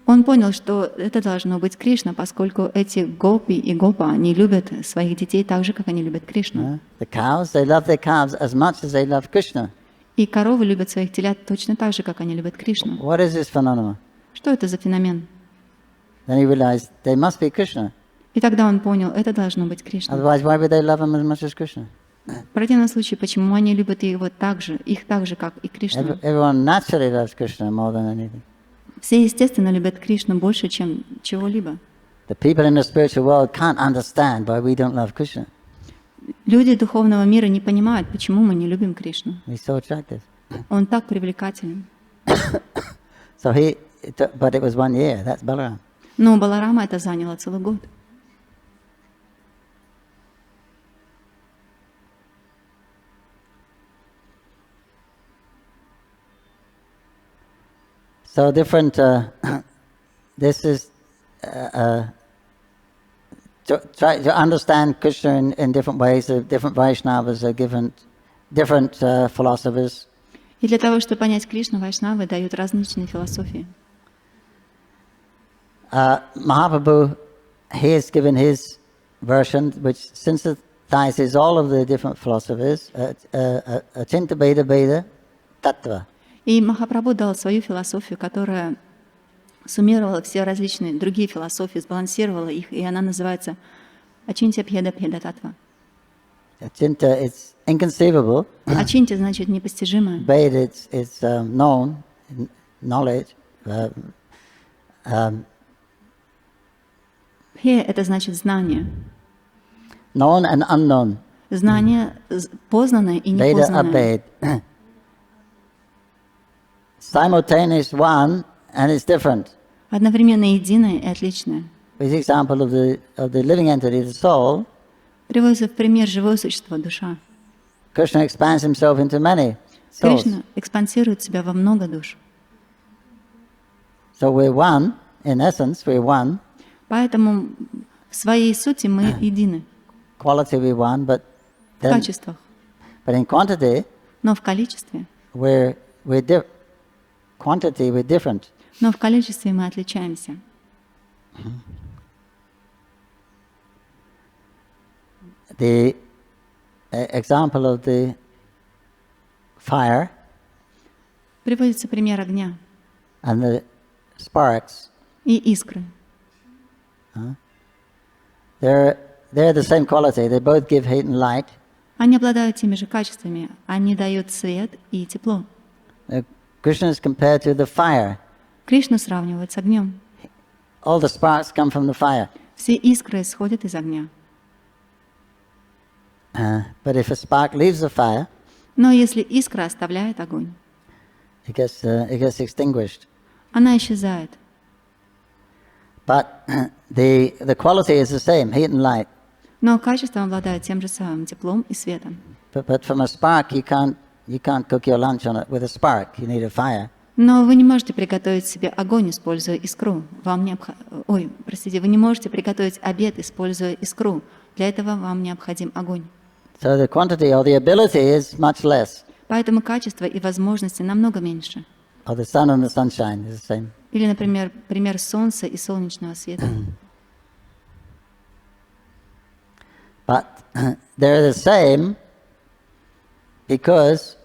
он понял, что это должно быть Кришна, поскольку эти гопи и гопа, они любят своих детей так же, как они любят Кришну. The cows, they love their calves as much as they love Krishna. И коровы любят своих телят точно так же, как они любят Кришну. What is this phenomenon? Что это за феномен? Then he realized they must be Krishna. И тогда он понял, это должно быть Кришна. Otherwise, why would they love him as much as Krishna? В противном случае, почему они любят их так же, как и Кришну? Everyone naturally loves Krishna more than anything. Все, естественно, любят Кришну больше, чем чего-либо. The people in the spiritual world can't understand why we don't love Krishna. Люди духовного мира не понимают, почему мы не любим Кришну. He's so attractive. Он так привлекателен. But it was 1 year. That's Balaram. Но у Баларама это заняло целый год. So different. This is to try to understand Krishna in different ways. Different Vaishnavas are given different philosophers. И для того, чтобы понять Кришну, вайшнавы дают различные философии. Mahaprabhu, he has given his version, which synthesizes all of the different philosophers. Achinta Bheda Bheda Tattva. И Махапрабху дал свою философию, которая суммировала все различные другие философии, сбалансировала их, и она называется Ачинтя Бхеда Бхеда Татва. Achinta is inconceivable. Ачинтя значит непостижимое. Bheda it's known, knowledge. Бхе это значит знание. Known and unknown. Знание познанное и Bheda непознанное. abhed. Simultaneous one and it's different. Одновременно единое и отличное. With the example of the living entity, the soul, Приводится в пример живое существо, душа. Krishna expands himself into many souls. Кришна экспансирует себя во много душ. So we're one, in essence, we're one. Поэтому в своей сути мы едины. Quality we're one, but В качествах. but in quantity Но в количестве. quantity we're different. Но в количестве мы отличаемся. The example of the fire Приводится пример огня and the sparks. и искры. They're the same quality. They both give heat and light. Они обладают теми же качествами. Они дают свет и тепло. Krishna is compared to the fire. Кришну сравнивают с огнем. All the sparks come from the fire. Все искры исходят из огня. But if a spark leaves the fire, Но если искра оставляет огонь, it gets extinguished. она исчезает. But the quality is the same, heat and light. Но качество обладает тем же самым теплом и светом. But from a spark, you can't cook your lunch on it with a spark. You need a fire. Но вы не можете приготовить себе огонь, используя искру. Вы не можете приготовить обед, используя искру. Для этого вам необходим огонь. So the quantity or the ability is much less. Поэтому качество и возможности намного меньше. Or the sun and the sunshine is the same. Или, например, пример солнца и солнечного света. But they're the same because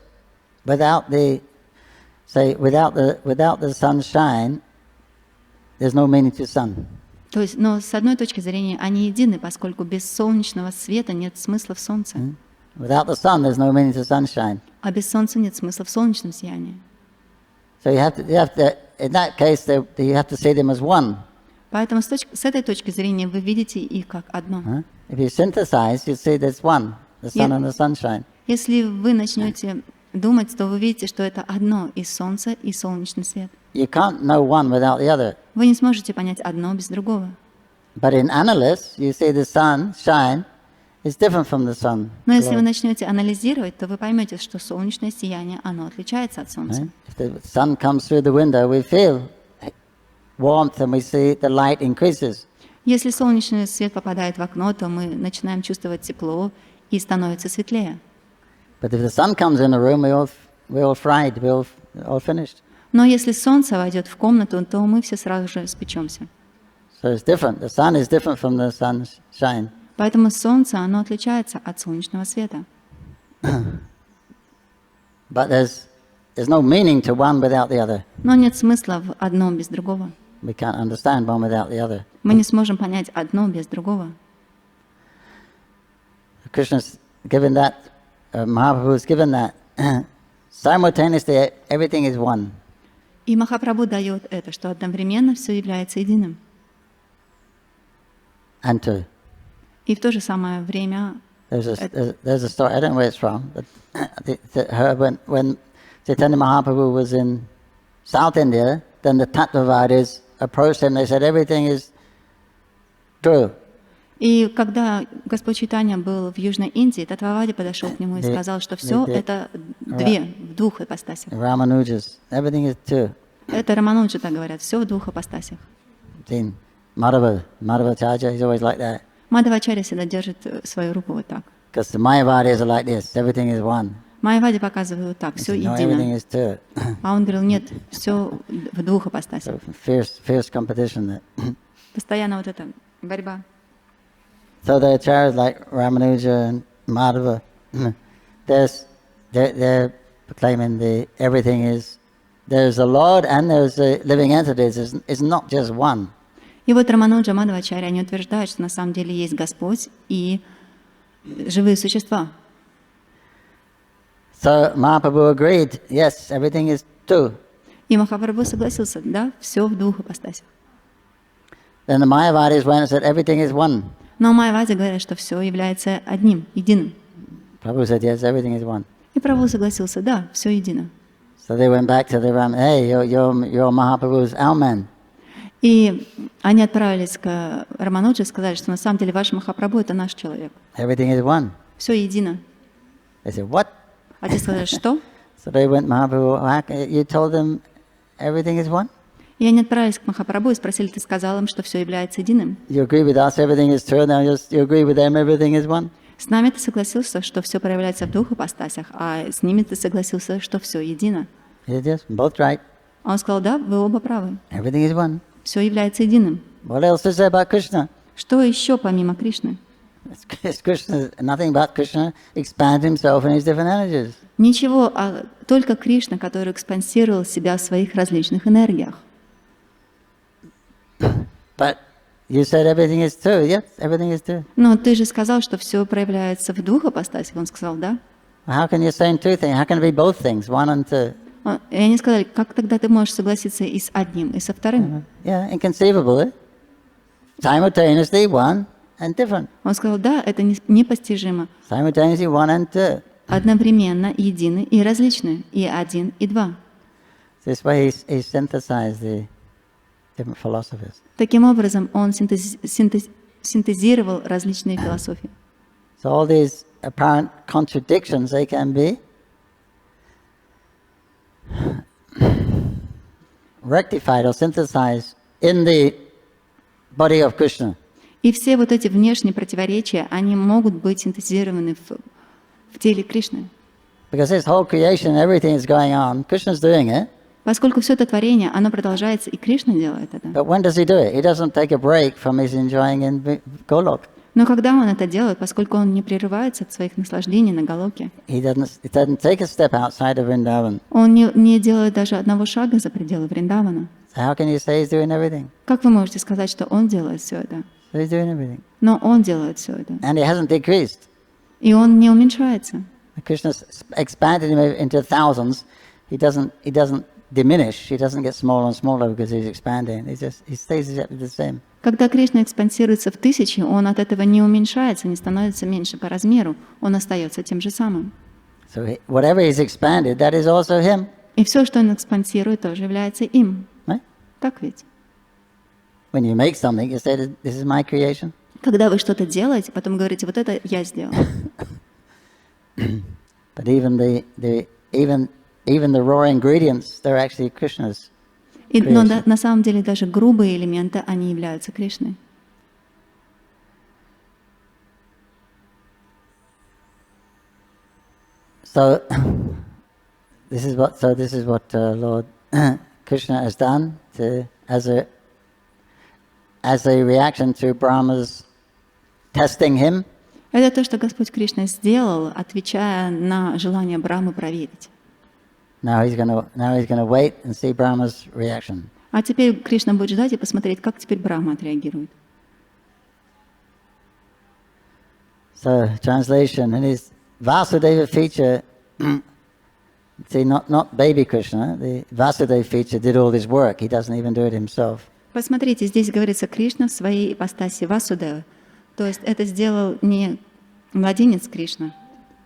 without the sunshine, there's no meaning to sun. То есть, но с одной точки зрения они едины, поскольку без солнечного света нет смысла в солнце. Without the sun, there's no meaning to sunshine. А без солнца нет смысла в солнечном сиянии. So you have to, in that case, you have to see them as one. Поэтому с этой точки зрения вы видите их как одно. If you synthesize, you see there's one, the sun and the sunshine. Если вы начнете думать, то вы видите, что это одно и солнце, и солнечный свет. You can't know one without the other. Вы не сможете понять одно без другого. But in analysis, you see the sun shine is different from the sun. Но если вы начнете анализировать, то вы поймете, что солнечное сияние, оно отличается от солнца. If the sun comes through the window, we feel warmth and we see the light increases. Если солнечный свет попадает в окно, то мы начинаем чувствовать тепло и становится светлее. But if the sun comes in the room, we're all fried, we're all finished. Но если солнце войдет в комнату, то мы все сразу же спечемся. So it's different. The sun is different from the sunshine. Поэтому солнце, оно отличается от солнечного света. But there's no meaning to one without the other. Но нет смысла в одном без другого. We can't understand one without the other. Мы не сможем понять одно без другого. Krishna's given that, Mahaprabhu's given that. Simultaneously, everything is one. И Махапрабху дает это, что одновременно все является единым. And two. И в то же самое время... There's a story, I don't know where it's from, but when Caitanya Mahaprabhu was in South India, then the Tattvavadis approached him, they said everything is true. И когда Господь Чайтанья был в Южной Индии, Таттвавади подошел к нему и сказал, что все это в двух ипостасях. Ramanujas, everything is two. Это Рамануджа так говорят, все в двух ипостасях. Madhavacharya, he's always like that. Мадхавачарья всегда держит свою руку вот так. Because the Mayavadis are like this, everything is one. Майявади показывают так, все едино. А он говорил, нет, все в двух ипостасях. Fierce competition. Постоянно вот эта борьба. So the acharyas like Ramanuja and Madhava, they're proclaiming everything is, there's a Lord and there's a living entities, it's not just one. И вот Рамануджа, Мадхавачарья, они утверждают, что на самом деле есть Господь и живые существа. So Mahaprabhu agreed, yes, everything is two. И Махапрабху согласился, да, все в двух ипостасях. Then the Mayavadis went and said, everything is one. Но Майявади говорят, что все является одним, единым. Prabhu said, yes, everything is one. И Прабху согласился, да, все едино. So they went back to the Ram, hey, you're Mahaprabhu's our man. И они отправились к Рамануджи и сказали, что на самом деле ваш Махапрабху — это наш человек. Everything is one. Все едино. They said, what? А те сказали, что? So they went, Mahaprabhu, you told them everything is one? И они отправились к Махапрабху и спросили, ты сказал им, что все является единым? You agree with us, everything is two, now you agree with them, everything is one? С нами ты согласился, что все проявляется в двух ипостасях, а с ними ты согласился, что все едино. Yes, both right. А он сказал, да, вы оба правы. Everything is one. Все является единым. What else is there about Krishna? Что еще помимо Кришны? It's Krishna, nothing but Krishna expands himself in his different energies. Ничего, а только Кришна, который экспансировал себя в своих различных энергиях. But you said everything is two. Yes, everything is two. Но ты же сказал, что все проявляется в двух ипостасях. Он сказал, да. How can you say two things? How can it be both things, one and two? И они сказали, как тогда ты можешь согласиться и с одним, и со вторым? Yeah, inconceivable. Eh? Simultaneously one and different. Он сказал, да, это непостижимо. Simultaneously one and two. Одновременно едины и различны, и один, и два. This way he synthesized the different philosophies. Таким образом, он синтезировал различные философии. So all these apparent contradictions, they can be rectified or synthesized in the body of Krishna. И все вот эти внешние противоречия, они могут быть синтезированы в теле Кришны. Because this whole creation, everything is going on, Krishna's doing it. Поскольку все это творение, оно продолжается, и Кришна делает это. But when does he do it? He doesn't take a break from his enjoying in Golok. Но когда он это делает, поскольку он не прерывается от своих наслаждений на Галоке, He doesn't take a step outside of Vrindavan. он не делает даже одного шага за пределы Вриндавана. So how can you say he's doing everything? Как вы можете сказать, что он делает все это? So he's doing everything. Но он делает все это. And he hasn't decreased. И он не уменьшается. Krishna's expanded him into thousands. He doesn't diminish. He doesn't get smaller and smaller because he's expanding. He stays exactly the same. Когда Кришна экспансируется в тысячи, он от этого не уменьшается, не становится меньше по размеру, он остается тем же самым. So whatever he's expanded, that is also him. И все, что он экспансирует, тоже является им. Right? Так ведь? When you make something, you say, "This is my creation." Когда вы что-то делаете, потом говорите, вот это я сделал. But even the raw ingredients, they're actually Krishna's. Но на самом деле даже грубые элементы, они являются Кришной. So this is what Lord Krishna has done as a reaction to Brahma's testing him. Это то, что Господь Кришна сделал, отвечая на желание Брамы проверить. Now he's gonna wait and see Brahma's reaction. А теперь Кришна будет ждать и посмотреть, как теперь Брахма отреагирует. So translation, in his Vasudeva feature, see, not baby Krishna, the Vasudeva feature did all this work. He doesn't even do it himself. Посмотрите, здесь говорится Кришна в своей ипостаси Васудева. То есть это сделал не младенец Кришна.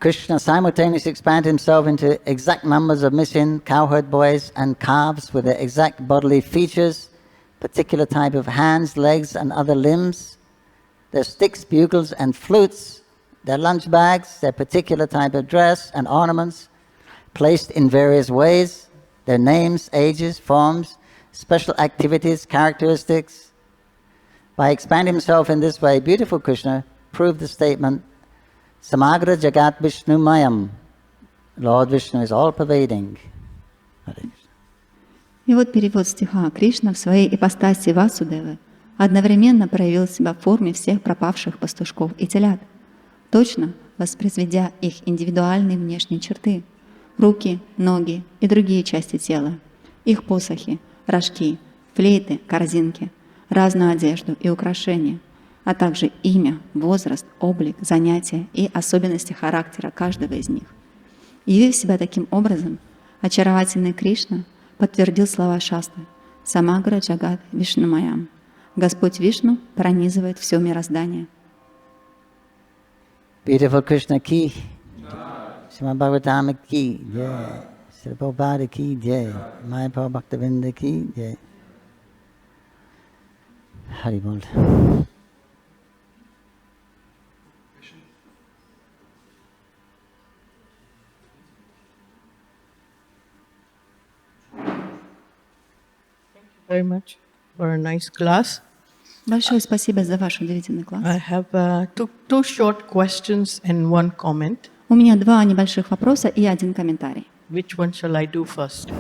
Krishna simultaneously expanded himself into exact numbers of missing cowherd boys and calves with their exact bodily features, particular type of hands, legs, and other limbs, their sticks, bugles, and flutes, their lunch bags, their particular type of dress and ornaments, placed in various ways, their names, ages, forms, special activities, characteristics. By expanding himself in this way, beautiful Krishna proved the statement, Samagra Jagat Vishnu Mayam. Lord Vishnu is all-pervading. И вот перевод стиха. Кришна в своей ипостаси Васудевы одновременно проявил себя в форме всех пропавших пастушков и телят, точно воспроизведя их индивидуальные внешние черты — руки, ноги и другие части тела, их посохи, рожки, флейты, корзинки, разную одежду и украшения, а также имя, возраст, облик, занятия и особенности характера каждого из них. Явив себя таким образом, очаровательный Кришна подтвердил слова Шастры «Самагра Джагат Вишну Маям». Господь Вишну пронизывает все мироздание. Beautiful Krishna ki, Shrimad Bhagavatam ki, jai, Shri Prabhupada ki, jai, Mayapur Bhaktavinda ki, jai. Haribol. Very much for a nice class. Большое спасибо за ваш удивительный класс. I have two short questions and one comment. У меня два небольших вопроса и один комментарий. Which one shall I do first?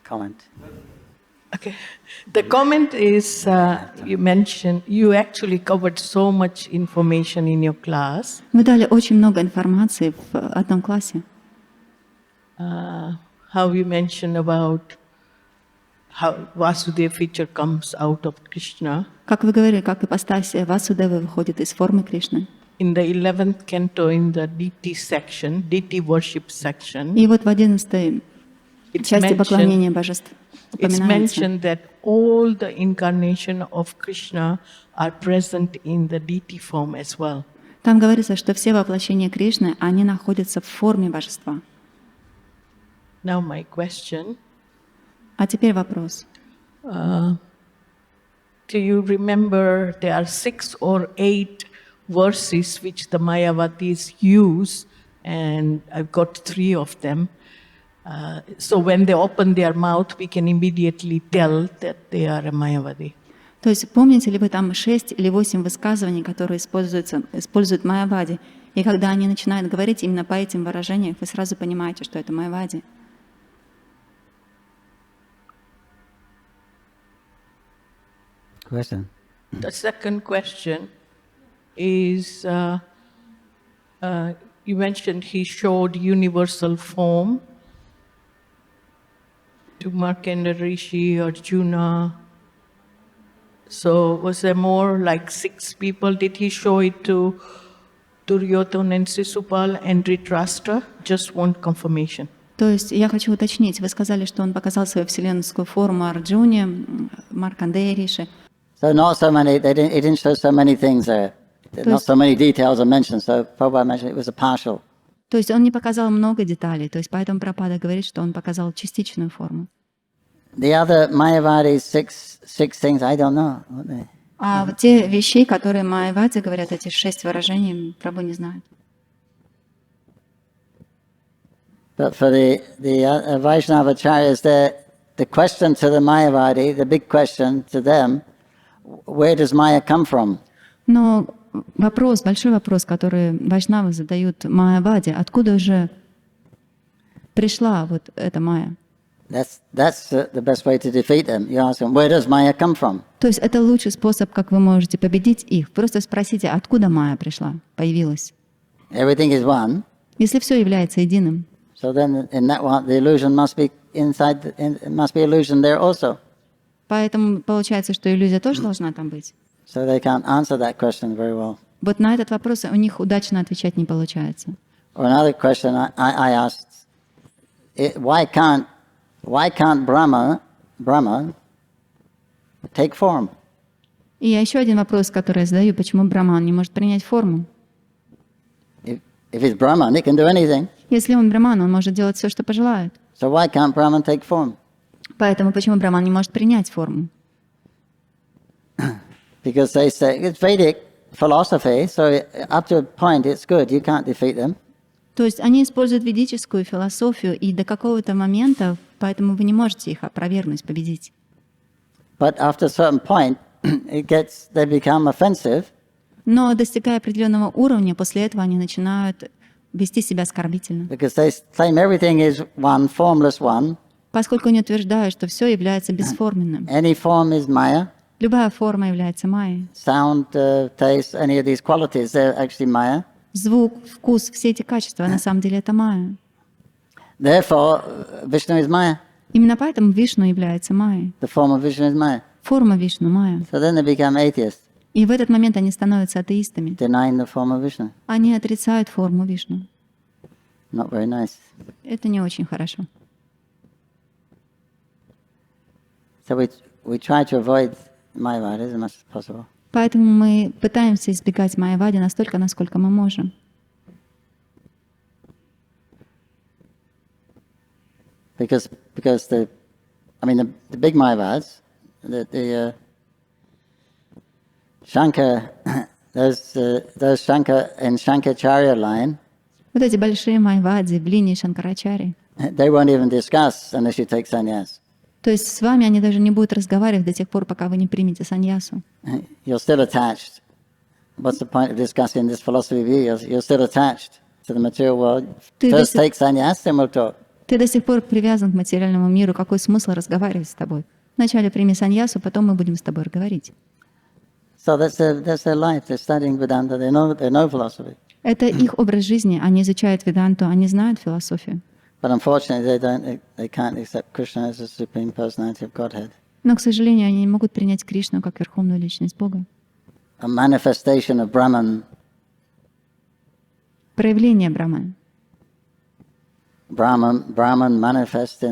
Comment. Okay. The comment is you actually covered so much information in your class. Вы дали очень много информации в одном классе. How you mentioned about how Vasudeva feature comes out of Krishna. Как вы говорили, как ипостась Васудевы выходит из формы Кришны. In the 11th canto, in the DT section, DT worship section, И вот в 11 части поклонения божеств it's упоминается, mentioned that all the incarnation of Krishna are present in the DT form as well. там говорится, что все воплощения Кришны, они находятся в форме божества. Now my question, А теперь вопрос. do you remember there are 6 or 8 verses which the Mayavadis use, and I've got 3 of them. So when they open their mouth, we can immediately tell that they are a Mayavadi. То есть помните ли вы там 6 или 8 высказываний, которые используют Майявади? И когда они начинают говорить именно по этим выражениям, вы сразу понимаете, что это майявади. Question. The second question is, you mentioned he showed universal form to Markandeya Rishi, Arjuna. So was there more like 6 people? Did he show it to Duryodhana and Sisupal and Dhritarashtra? Just one confirmation. То есть я хочу уточнить, вы сказали, что он показал свою вселенскую форму Арджуне, Маркандее Риши. So not so many, he didn't show so many things there. Not so many details are mentioned, so Prabhupada mentioned it was a partial. То есть он не показал много деталей, то есть поэтому Прабхупада говорит, что он показал частичную форму. The other Mayavadi's six things, I don't know. What they... А вот те вещи, которые майявади говорят, эти 6 выражений, Прабху не знает. But for the Vaishnava acharyas, the question to the Mayavadi, the big question to them, where does Maya come from? Но вопрос, большой вопрос, который вайшнавы задают майявади, откуда же пришла вот эта майя? That's the best way to defeat them. You ask them, where does Maya come from? То есть это лучший способ, как вы можете победить их. Просто спросите, откуда майя пришла, появилась. Everything is one. Если все является единым, So then in that one, the illusion must be inside, must be illusion there also. поэтому получается, что иллюзия тоже должна там быть. So they can't answer that question very well. Вот на этот вопрос у них удачно отвечать не получается. Or another question I asked, why can't Brahma take form? И еще один вопрос, который я задаю, почему Брахман не может принять форму? If it's Brahman, he can do anything. Если он Брахман, он может делать все, что пожелает. So why can't Brahman take form? Поэтому почему Брахман не может принять форму? Because they say it's Vedic philosophy, so up to a point it's good, you can't defeat them. То есть они используют ведическую философию, и до какого-то момента, поэтому вы не можете их опровергнуть, победить. But after a certain point, they become offensive. Но достигая определенного уровня, после этого они начинают вести себя оскорбительно. Because they claim everything is one, formless one. Поскольку они утверждают, что все является бесформенным. Any form is Maya. Любая форма является майей. Sound, taste, any of these qualities, they're actually Maya. Звук, вкус, все эти качества, на самом деле это майя. Therefore, Vishnu is Maya. Именно поэтому Вишну является майей. The form of Vishnu is Maya. Форма Вишну майя. So then they become atheists, И в этот момент они становятся атеистами. denying the form of Vishnu. Они отрицают форму Вишну. Not very nice. Это не очень хорошо. So we try to avoid Mayavadis as much as possible. Поэтому мы пытаемся избегать майявади настолько, насколько мы можем. Because the big Mayavads, the Shankar, those Shankar and Shankaracharya line, Вот эти большие майявади в линии Шанкарачари. they won't even discuss unless you take sannyas. То есть с вами они даже не будут разговаривать до тех пор, пока вы не примете саньясу. You're still attached. What's the point of discussing this philosophy view? You're still attached to the material world. First take sannyas, then we'll talk. Ты до сих пор привязан к материальному миру. Какой смысл разговаривать с тобой? Вначале прими саньясу, потом мы будем с тобой говорить. So that's their life. They're studying Vedanta. They know philosophy. Это их образ жизни. Они изучают веданту, они знают философию. But unfortunately, they can't accept Krishna as the supreme personality of Godhead. Но, к сожалению, они не могут принять Кришну как верховную личность Бога. A manifestation of Brahman. Проявление Брахмана. Brahman manifest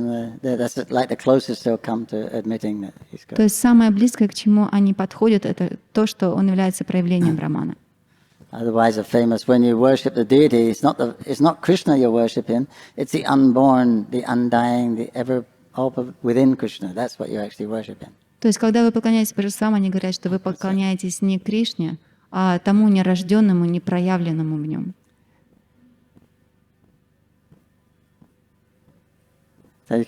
that's like the closest they'll come to admitting that he's God. То есть самое близкое, к чему они подходят, это то, что он является проявлением Брахмана. Otherwise, a famous when you worship the deity, it's not Krishna you're worshiping, it's the unborn, the undying, the ever within Krishna. That's what you're actually worshiping. То есть, когда вы поклоняетесь божествам, они говорят, что вы поклоняетесь не Кришне, а тому нерожденному, непроявленному в нем. So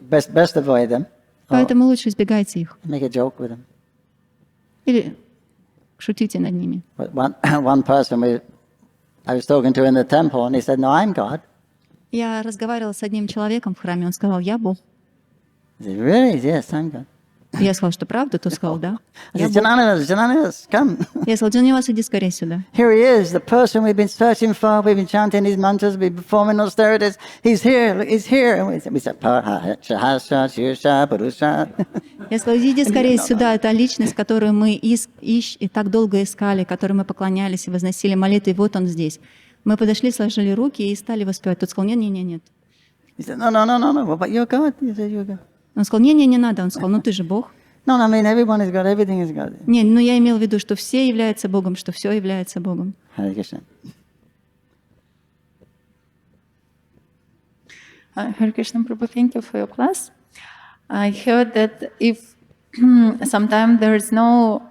best avoid them. Поэтому лучше избегайте их. Make a joke with them. Или шутите над ними. One person I was talking to in the temple, and he said, "No, I'm God." Я разговаривала с одним человеком в храме, он сказал, я Бог. I said, "Really? Yes, I'm God." Я сказала, что правда? Тот сказал, да. I Я said, Бог. Jananidas, come. Я сказала, Джанивас, иди скорее сюда. Here he is, the person we've been searching for. We've been chanting his mantras, we've been performing austerities. He's here, look, he's here. And we said, Shahasha, Shirsha, Purusha. Я сказала, иди скорее сюда. Это личность, которую мы и так долго искали, которой мы поклонялись и возносили молитвы, и вот он здесь. Мы подошли, сложили руки и стали воспевать. Тот сказал, нет. He said, no, but you're God. You said, you're God. Он сказал, не надо. Он сказал, ты же Бог. No, I mean, everyone is God, everything is God. Не, ну я имел в виду, что все являются Богом, что все является Богом. Hare Krishna. Hare Krishna Prabhu, thank you for your class. I heard that if sometimes there is no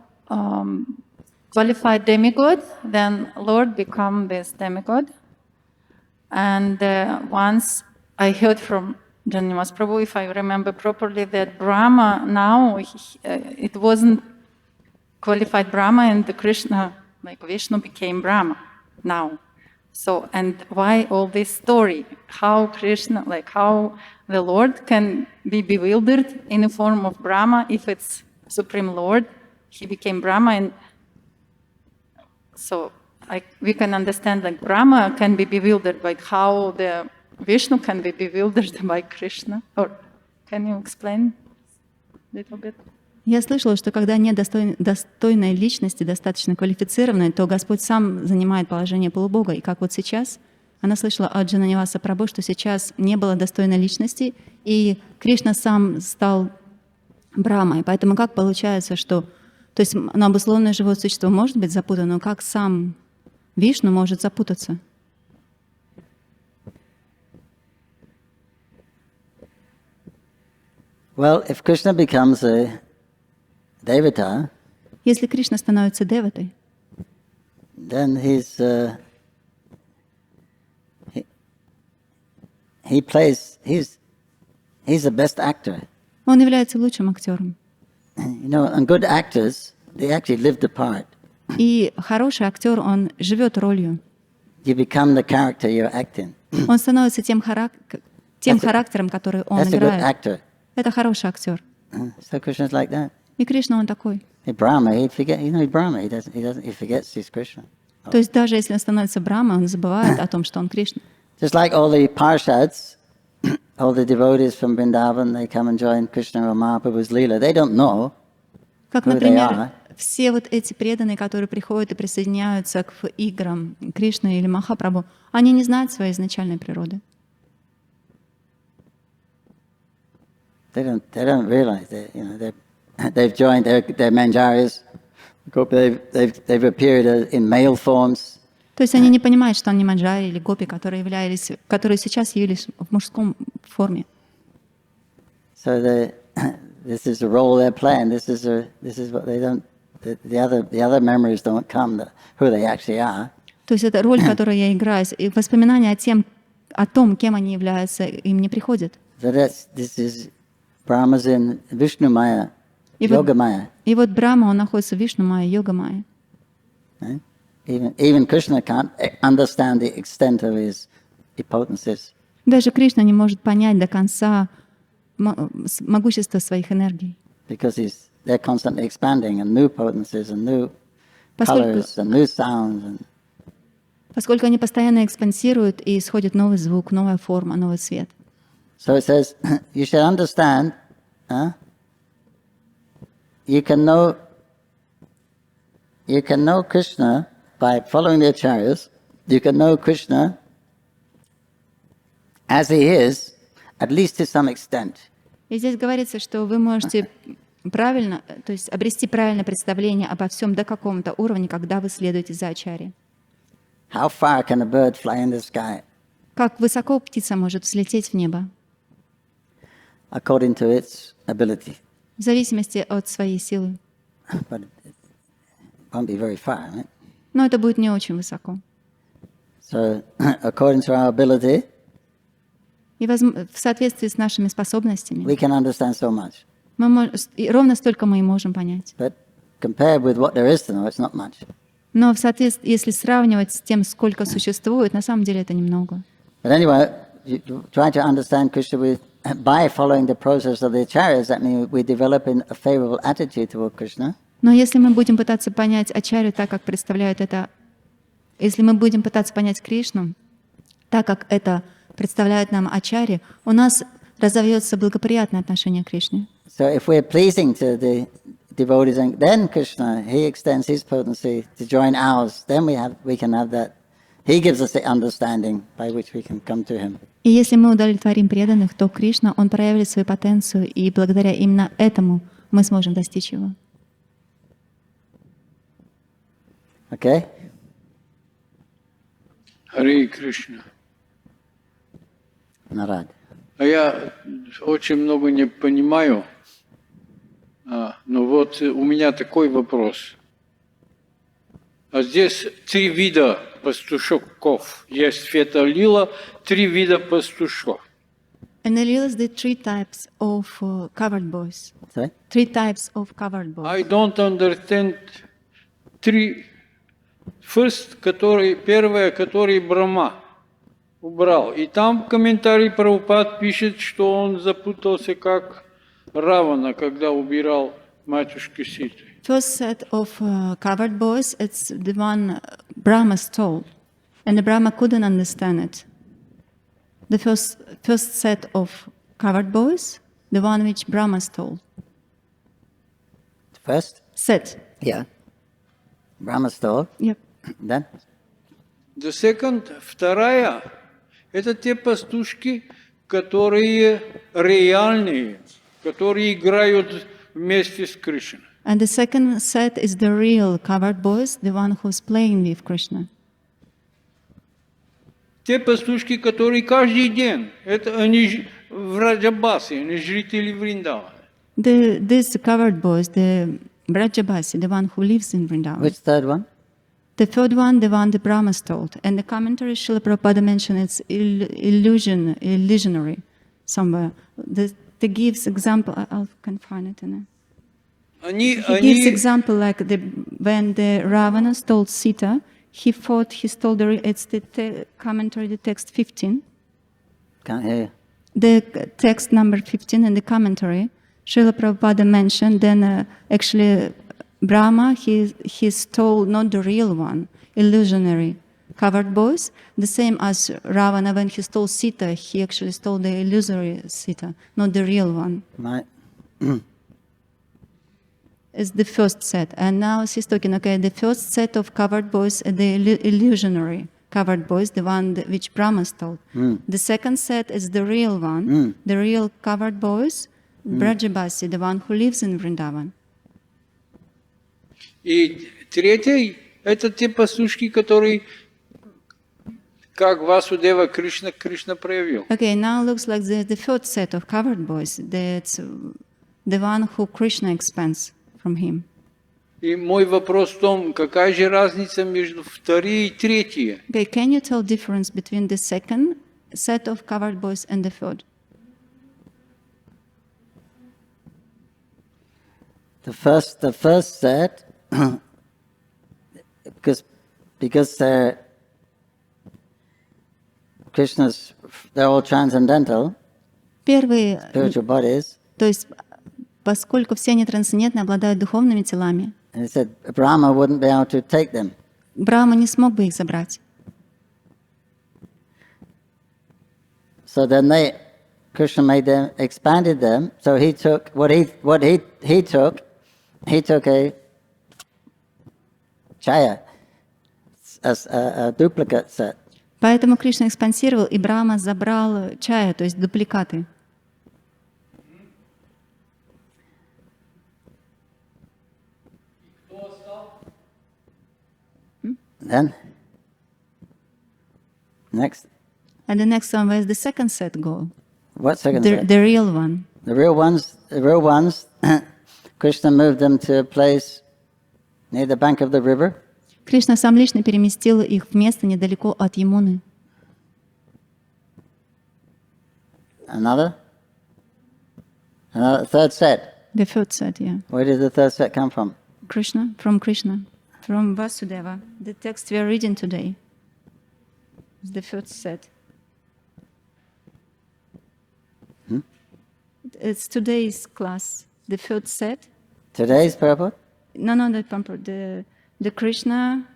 qualified demigod, then Lord become this demigod. And once I heard from Janivas Prabhu, if I remember properly, that Brahma now, it wasn't qualified Brahma, and the Krishna, like Vishnu, became Brahma now. So, and why all this story? How Krishna, like how the Lord can be bewildered in the form of Brahma if it's Supreme Lord, he became Brahma, and so we can understand like Brahma can be bewildered, but how the Vishnu can be bewildered by Krishna? Or can you explain a little bit? Я слышала, что когда нет достойной личности, достаточно квалифицированной, то Господь сам занимает положение полубога. И как вот сейчас, она слышала от Джананиваса Прабху, что сейчас не было достойной личности, и Кришна сам стал Брахмой. Поэтому как получается, что... То есть обусловленное живое существо может быть запутано, но как сам Вишну может запутаться? Well, if Krishna becomes a devata, Если Кришна становится деватой, then he's the best actor. он является лучшим актером. You know, and good actors, they actually live the part. И хороший актер, он живет ролью. You become the character you're acting. Он становится тем характером, который он That's a good играет. actor. Это хороший актер. So Krishna's like that. И Кришна, он такой. Hey, Brahma, he'd forget. You know, he's Brahma. He forgets he's Krishna. То есть даже если он становится Брахмой, он забывает о том, что он Кришна. Just like all the parshads, all the devotees from Vrindavan, they come and join Krishna or Mahaprabhu's Leela. They don't know Как, who they например, are. все вот эти преданные, которые приходят и присоединяются к играм Кришны или Махапрабху, они не знают своей изначальной природы. They don't realize that, you know, they've joined their manjaris. They've appeared in male forms. То есть они не понимают, что они манджари или гопи, которые сейчас явились в мужском форме. So this is the role they're playing. This is what they don't. The other memories don't come. Who they actually are. То есть это роль, которую я играю, и воспоминания о том, кем они являются, им не приходят. So this is Brahma's in Vishnu Maya, Yoga Maya. И вот Брахма, он находится в Вишну Майя, Йога Майя. Right? Even Krishna can't understand the extent of his potencies. Даже Кришна не может понять до конца могущество своих энергий. Because they're constantly expanding, and new potencies, and new colors, and new sounds. Поскольку они постоянно экспансируют, и исходит новый звук, новая форма, новый цвет. So it says, you should understand, you can know Krishna by following the acharyas. You can know Krishna as he is, at least to some extent. И здесь говорится, что вы можете правильно, то есть обрести правильное представление обо всем до какого-то уровня, когда вы следуете за ачарьей. How far can a bird fly in the sky? Как высоко птица может взлететь в небо? According to its ability. В зависимости от своей силы. But it won't be very far, right? Но это будет не очень высоко. So, according to our ability, И в соответствии с нашими способностями, we can understand so much. ровно столько мы и можем понять. But compared with what there is to know, it's not much. Но в соответствии, если сравнивать с тем, сколько существует, на самом деле это немного. But anyway, you try to understand Krishna by following the process of the acharyas. That means we develop a favorable attitude toward Krishna. Но если мы будем пытаться понять ачарью так, как представляют это, если мы будем пытаться понять Кришну так, как это представляет нам ачарьи, у нас разовьется благоприятное отношение к Кришне. So if we're pleasing to the devotees, then Krishna, he extends his potency to join ours. Then we can have that. He gives us the understanding by which we can come to him. И если мы удовлетворим преданных, то Кришна, он проявит свою потенцию, и благодаря именно этому мы сможем достичь его. Okay? Харе Кришна. Нарад. А я очень много не понимаю. Но вот у меня такой вопрос. А здесь 3 вида пастушков. Есть фета-лила, 3 вида пастушков. And the Leela is the 3 types of covered boys. Sorry? 3 types of covered boys. I don't understand 3. First, первое, который Брахма убрал. И там комментарий Прабхупад пишет, что он запутался как Равана, когда убирал матушку Ситу. First set of covered boys, it's the one Brahma stole, and the Brahma couldn't understand it. The first set of covered boys, the one which Brahma stole. First? Set. Yeah. Brahma stole. Yep. Then? The second, вторая, это те пастушки, которые реальные, которые играют вместе с Кришной. And the second set is the real covered boys, the one who's playing with Krishna. Те пастушки, которые каждый день, это они в Раджабасе, они жители Вриндавана. These covered boys, the Brajabasi, the one who lives in Vrindavan. Which third one? The third one, the one the Brahma stole. And the commentary, Srila Prabhupada mentioned it's illusionary somewhere. They gives example, I can find it in it. He gives example like when the Ravana stole Sita, he thought he stole it's the commentary, the text 15. Can't hear you. The text number 15 in the commentary, Srila Prabhupada mentioned, then actually Brahma, he stole not the real one, illusionary covered boys, the same as Ravana when he stole Sita, he actually stole the illusory Sita, not the real one. Right. It's the first set. And now she's talking, okay, the first set of covered boys, the illusionary covered boys, the one which Brahma stole. The second set is the real one, the real covered boys, Brajabasi, the one who lives in Vrindavan. И третий, это те пастушки, которые, как Васудева Кришна проявил. Okay, now looks like the third set of covered boys. That's the one who Krishna expands from him. И мой вопрос в том, какая же разница между второй и третьей? Okay, can you tell difference between the second set of covered boys and the third? The first set, because they're Krishna's, they're all transcendental, Первые, spiritual bodies. то есть, поскольку все они трансцендентны, обладают духовными телами, And he said Brahma wouldn't be able to take them. Брахма не смог бы их забрать. So then Krishna made them, expanded them. So he took he took a chaya, a duplicate set. Поэтому Кришна экспансировал, и Брахма забрал чая, то есть дупликаты. Then next, And the next one, where's the second set go? what second set? The real one. The real ones. Krishna moved them to a place near the bank of the river. Кришна сам лично переместил их в место недалеко от Ямуны. Another third set. The third set, yeah. Where did the third set come from? Krishna, from Krishna. From Vasudeva, the text we are reading today is the first set. It's today's class, the first set. Today's purport? No, the purport. The Krishna,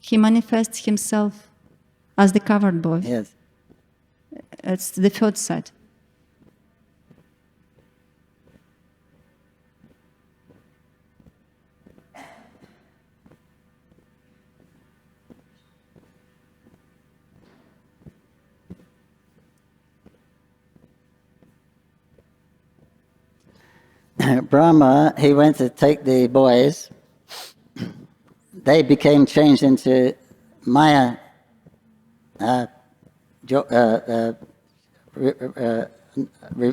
he manifests himself as the covered boy. Yes. It's the third set. Brahma, he went to take the boys. They became changed into Maya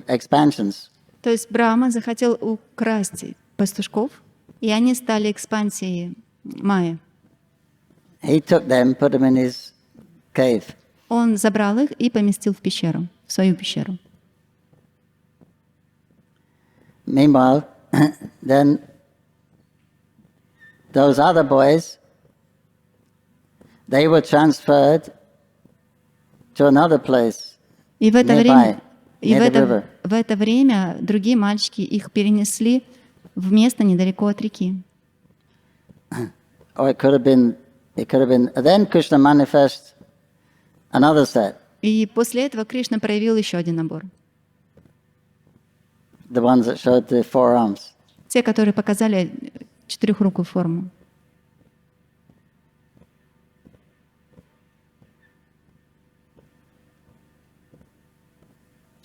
expansions. То есть Брахма захотел украсть пастушков, и они стали экспансией Майя. He took them, put them in his cave. Он забрал их и поместил в пещеру, в свою пещеру. Meanwhile, then those other boys, they were transferred to another place И в это nearby, время, near the river. в это время другие мальчики их перенесли в место недалеко от реки. Or it could have been. Then Krishna manifests another set, И после этого Кришна проявил еще один набор. the ones that showed the four arms. Те, которые показали четырехрукую форму.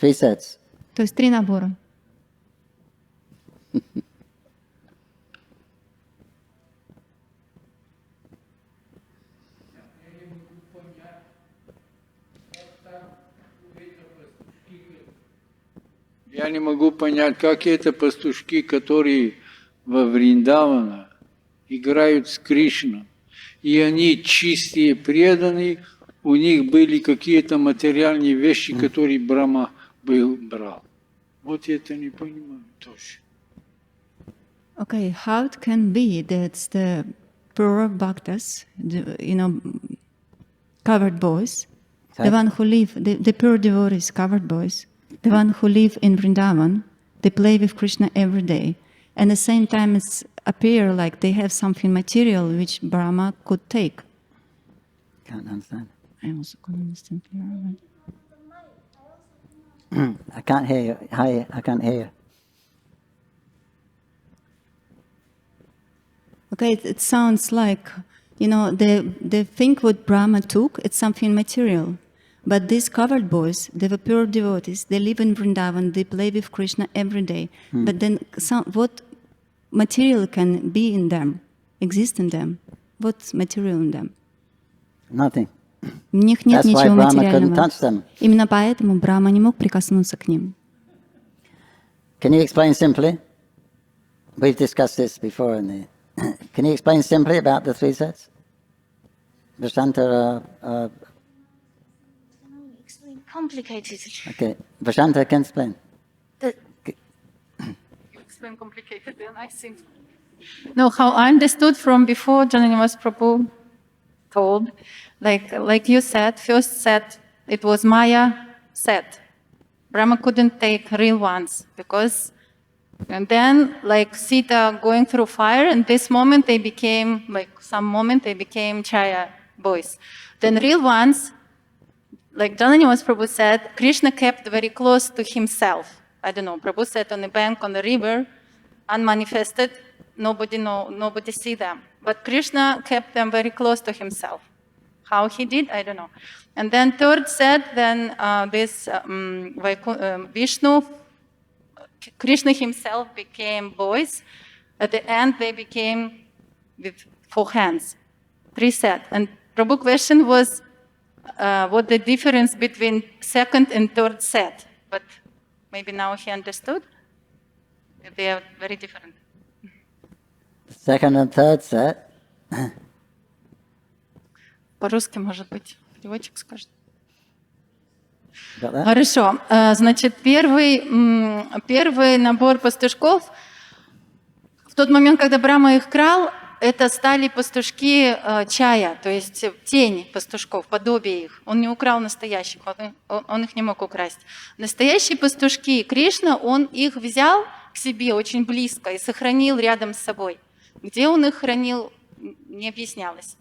Three sets. То есть 3 набора. Я не могу понять, как это пастушки, которые во Вриндавана играют с Кришной, и они чистые, преданные, у них были какие-то материальные вещи, которые Брахма брал. Вот я это не понимаю тоже. Okay, how it can be that the pure bhaktas, covered boys, the one who live, the pure devotees, covered boys, the one who live in Vrindavan, they play with Krishna every day. And at the same time, it's appear like they have something material which Brahma could take. Can't understand. I also couldn't understand clearly. I can't hear you. Hi, I can't hear you. Okay, it sounds like, the thing what Brahma took, it's something material. But these covered boys, they were pure devotees, they live in Vrindavan, they play with Krishna every day. But then what material can be in them, exist in them? What's material in them? Nothing. В них нет That's why ничего Brahma couldn't материального. touch them. Именно поэтому Брахма не мог прикоснуться к ним. Can you explain simply? We've discussed this before. Can you explain simply about the 3 sets? Vashanta. Explain complicated. Okay, Vashanta can explain. Explain complicated, and I think. No, how I understood from before Jananimas Prabhu told, like you said, first set, it was Maya set. Brahma couldn't take real ones because, and then like Sita going through fire, and this moment they became, Chaya boys. Then real ones, like Jananimas Prabhu said, Krishna kept very close to himself. I don't know, Prabhu sat on a bank on the river, unmanifested, nobody see them. But Krishna kept them very close to himself. How he did, I don't know. And then third set, then Vishnu, Krishna himself became boys. At the end, they became with 4 hands. 3 sets. And Prabhu's question was, what the difference between second and third set? But maybe now he understood. They are very different. Second and third set. По-русски, может быть, переводчик скажет. Got that? Хорошо. Значит, первый набор пастушков, в тот момент, когда Брахма их крал, это стали пастушки чая, то есть тень пастушков, подобие их. Он не украл настоящих, он их не мог украсть. Настоящие пастушки Кришна, он их взял к себе очень близко и сохранил рядом с собой. Где он их хранил, не объяснялось.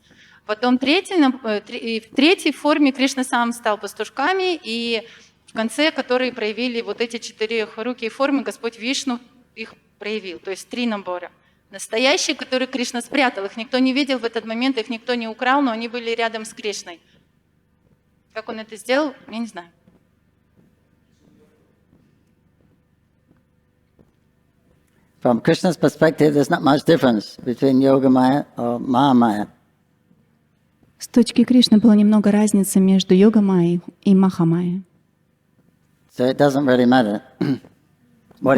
Потом в третьей форме Кришна сам стал пастушками, и в конце, которые проявили вот эти 4-рукие формы, Господь Вишну их проявил, то есть 3 набора. Настоящие, которые Кришна спрятал, их никто не видел в этот момент, их никто не украл, но они были рядом с Кришной. Как он это сделал, я не знаю. From Krishna's perspective, there's not much difference between Yoga Maya or Mahamaya. С точки Кришны было немного разницы между Йога-майей и Маха-майей. So it doesn't really matter what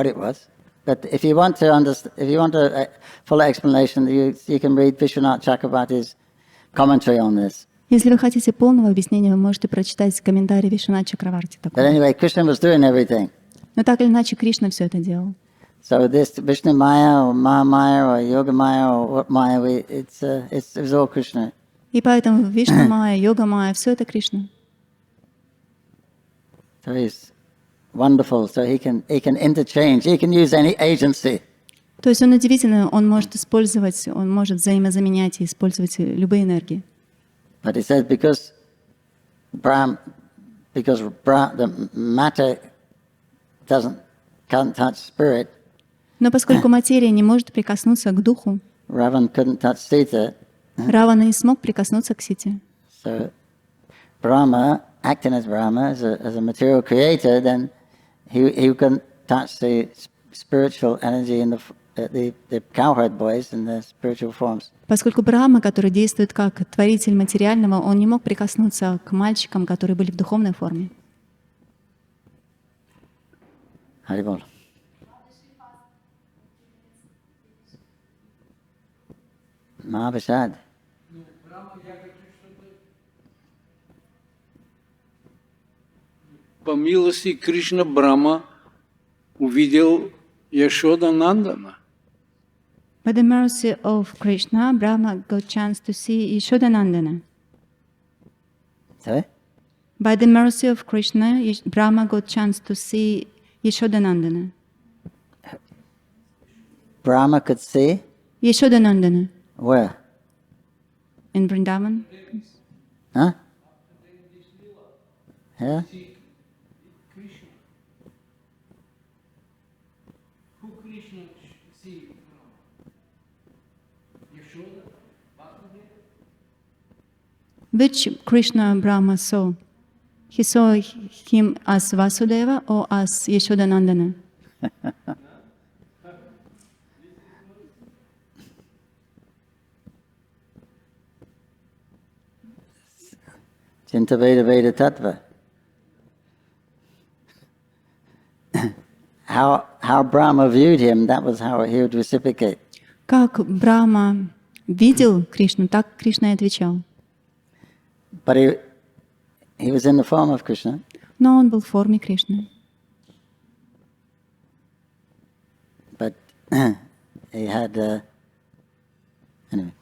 it was. But if you want to understand, if you want a full explanation, you can read Vishwanath Chakravarti's commentary on this. Если вы хотите полного объяснения, вы можете прочитать комментарий Вишванат Чакраварти. But anyway, Krishna was doing everything. Но так или иначе, Кришна все это делал. So this Vishnu Maya or Mahamaya or Yoga Maya or what Maya, it was all Krishna. И поэтому Вишну-майя, Йога-майя, все это Кришна. So he's wonderful. So he can interchange. He can use any agency. То есть он удивительный, он может использовать, он может взаимозаменять и использовать любые энергии. But he says because the matter can't touch spirit. Но поскольку материя не может прикоснуться к духу, Ravan couldn't touch Sita. Равана не смог прикоснуться к Сите. So Brahma, acting as Brahma, as a material creator, then he can touch the spiritual energy in the cowherd boys in the spiritual forms. Поскольку Брахма, который действует как творитель материального, он не мог прикоснуться к мальчикам, которые были в духовной форме. Haribol. Mahavishad. По милости Кришна Брахма увидел Яшода Нандана. By the mercy of Krishna, Brahma got chance to see Yashodanandana. Sorry? By the mercy of Krishna, Brahma got chance to see Yashodanandana. Brahma could see Yashodanandana where? in Vrindavan. Huh? Yeah? Which Krishna Brahma saw? He saw him as Vasudeva or as Yashodanandana? Chinta Veda Veda Tattva. How Brahma viewed him, that was how he would reciprocate. Как Брахма видел Кришну, так Кришна и отвечал. But he was in the form of Krishna. Но он был в форме Кришны. But he had anyway.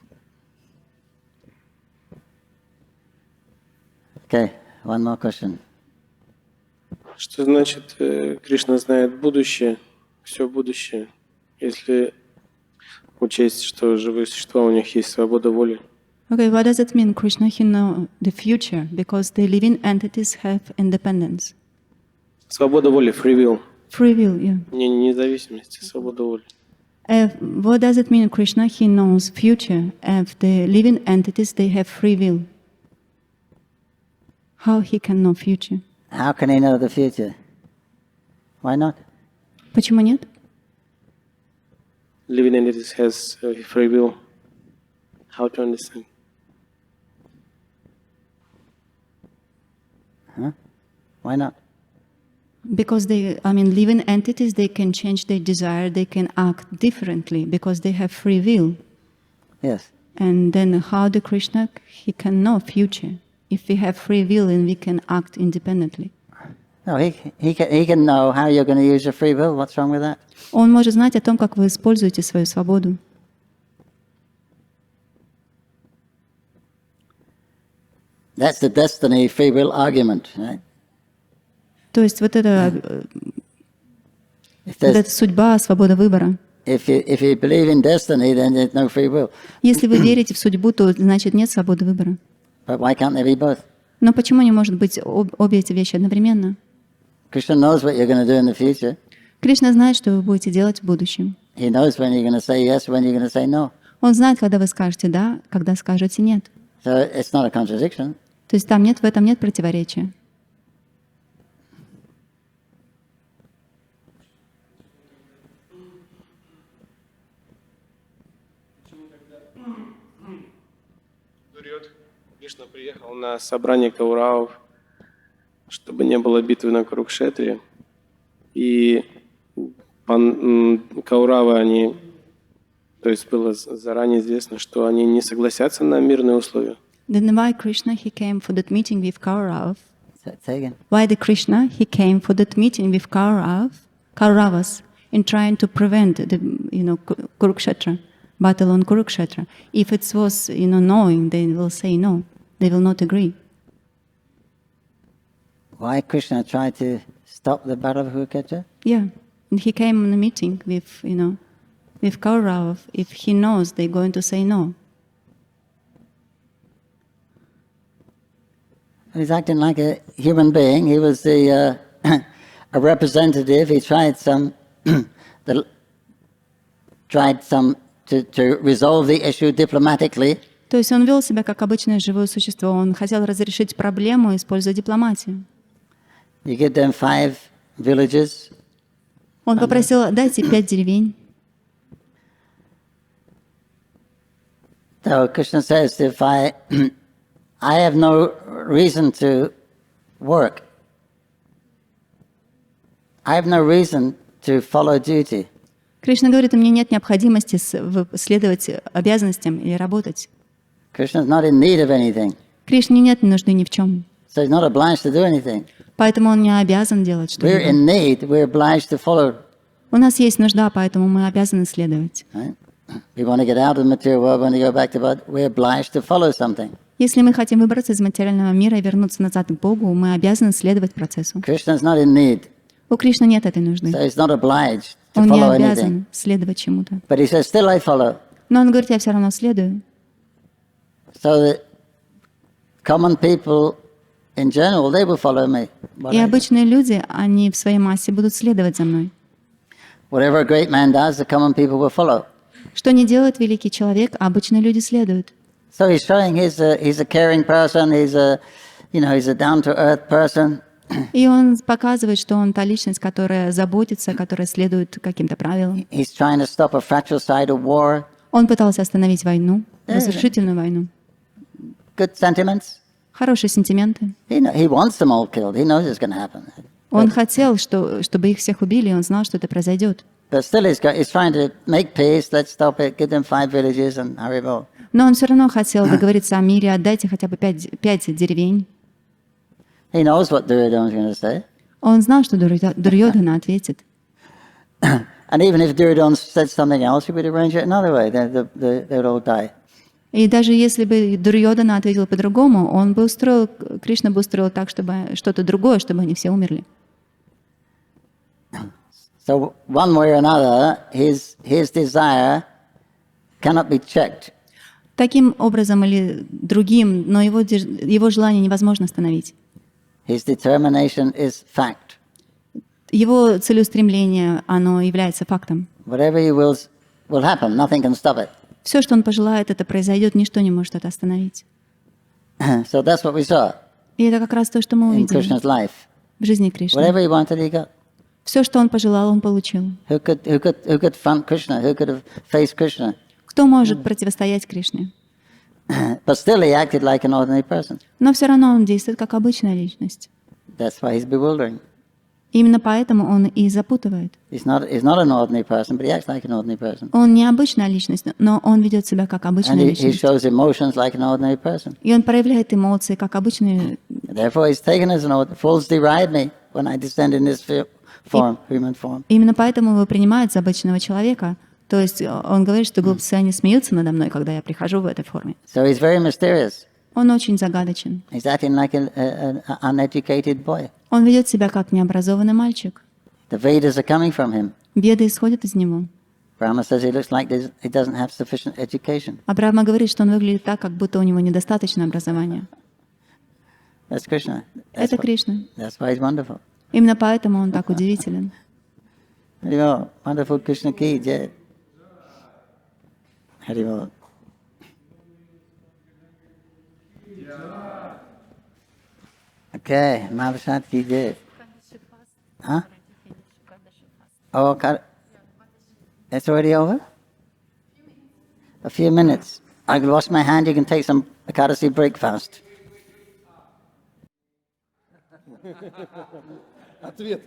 Okay, one more question. Что значит Кришна знает будущее, все будущее, если учесть, что живые существа, у них есть свобода воли? Okay, what does it mean, Krishna? He knows the future because the living entities have independence. Свобода воли, free will. Free will, yeah. Не независимость, а свобода воли. What does it mean, Krishna? He knows future. If the living entities, they have free will. How he can know future? How can he know the future? Why not? Почему нет? Living entities has free will. How to understand? Huh? Why not? Because living entities, they can change their desire, they can act differently because they have free will. Yes. And then how the Krishna, he can know future if we have free will and we can act independently. No, he can know how you're going to use your free will. What's wrong with that? Он может знать о том, как вы используете свою свободу. That's the destiny free will argument, right? То есть вот это судьба, свобода выбора. If you believe in destiny, then there's no free will. Если вы верите в судьбу, то значит нет свободы выбора. But why can't there be both? Но почему не может быть обе эти вещи одновременно? Krishna knows what you're going to do in the future. Кришна знает, что вы будете делать в будущем. He knows when you're going to say yes, when you're going to say no. Он знает, когда вы скажете «да», когда скажете «нет». So it's not a contradiction. То есть там нет, в этом нет противоречия. Кришна приехал на собрание Кауравов, чтобы не было битвы на Курукшетре. И Кауравы, они, то есть было заранее известно, что они не согласятся на мирные условия. Then why Krishna he came for that meeting with Kauravas? Say again. Why the Krishna he came for that meeting with Kauravas in trying to prevent the Kurukshetra, battle on Kurukshetra? If it was knowing, they will say no. They will not agree. Why Krishna tried to stop the battle of Kurukshetra? Yeah, and he came on a meeting with with Kauravas if he knows they're going to say no. He's acting like a human being. He was a representative. He tried to resolve the issue diplomatically. То есть он вел себя как обычное живое существо. Он хотел разрешить проблему, используя дипломатию. You give them 5 villages. Он попросил: дайте 5 деревень. So Krishna says, if I have no reason to work. I have no reason to follow duty. Кришна говорит: у меня нет необходимости следовать обязанностям или работать. Krishna is not in need of anything. Кришне нет нужды ни в чем. So he's not obliged to do anything. Поэтому он не обязан делать что-либо. We're in need, we're obliged to follow. У нас есть нужда, поэтому мы обязаны следовать. Right? We want to get out of the material world, we want to go back to God, we're obliged to follow something. Если мы хотим выбраться из материального мира и вернуться назад к Богу, мы обязаны следовать процессу. Krishna is not in need. У Кришны нет этой нужды. So he's not obliged to Он не follow anything. обязан следовать чему-то. But he says, still I follow. Но он говорит: я все равно следую. So that common people in general, they will follow me. И обычные люди, они в своей массе будут следовать за мной. Whatever a great man does, the common people will follow. Что не делает великий человек, обычные люди следуют. So he's showing he's a caring person, he's a down-to-earth person. И он показывает, что он та личность, которая заботится, которая следует каким-то правилам. He's trying to stop a fratricide of war. Он пытался остановить войну, разрушительную войну. Good sentiments. Хорошие сентименты. He wants them all killed. He knows it's going to happen. Он хотел, чтобы их всех убили, и он знал, что это произойдет. But still he's trying to make peace. Let's stop it. Give them 5 villages and hurry up. Но он все равно хотел договориться о мире, отдайте хотя бы 5 деревень. He knows what Duryodhana is going to say. Он знал, что Дурьодхана ответит. And even if Duryodhana said something else, he would arrange it another way. They would all die. И даже если бы Дурьодхана ответил по-другому, Кришна бы устроил так, чтобы что-то другое, чтобы они все умерли. So one way or another, his desire cannot be checked. Таким образом или другим, но его желание невозможно остановить. His determination is fact. Его целеустремление, оно является фактом. Whatever he wills will happen. Nothing can stop it. Все, что он пожелает, это произойдет, ничто не может это остановить. So that's what we saw И это как раз то, что мы in увидели Krishna's life. в жизни Кришны. Whatever he wanted, he got. Все, что он пожелал, он получил. Who could front Krishna? Who could have faced Krishna? Кто может противостоять Кришне? But still he acted like an ordinary person. Но все равно он действует как обычная личность. That's why he's bewildering. Именно поэтому он и запутывает. He's not an ordinary person, but he acts like an ordinary person. Он не обычная личность, но он ведет себя как And обычная he личность. shows emotions like an ordinary person. И он проявляет эмоции как обычные. Therefore he's taken as an ordinary. Fools deride me. when I descend in this form, human form. Именно поэтому его принимают за обычного человека. То есть он говорит, что глупцы, они смеются надо мной, когда я прихожу в этой форме. So he's very mysterious. Он очень загадочен. He's acting like an uneducated boy. Он ведет себя как необразованный мальчик. The Vedas are coming from him. Веды исходят из него. Brahma says he looks like he doesn't have sufficient education. А Брахма говорит, что он выглядит так, как будто у него недостаточно образования. That's Krishna. Это Кришна. That's why he's wonderful. Именно поэтому он так удивителен. Haribol, wonderful Krishna ki jai. Haribol. Okay, Mahabhashat ki jai. Huh? Oh, it's already over? A few minutes. I can wash my hand, you can take some Ekadasi breakfast. Ответ.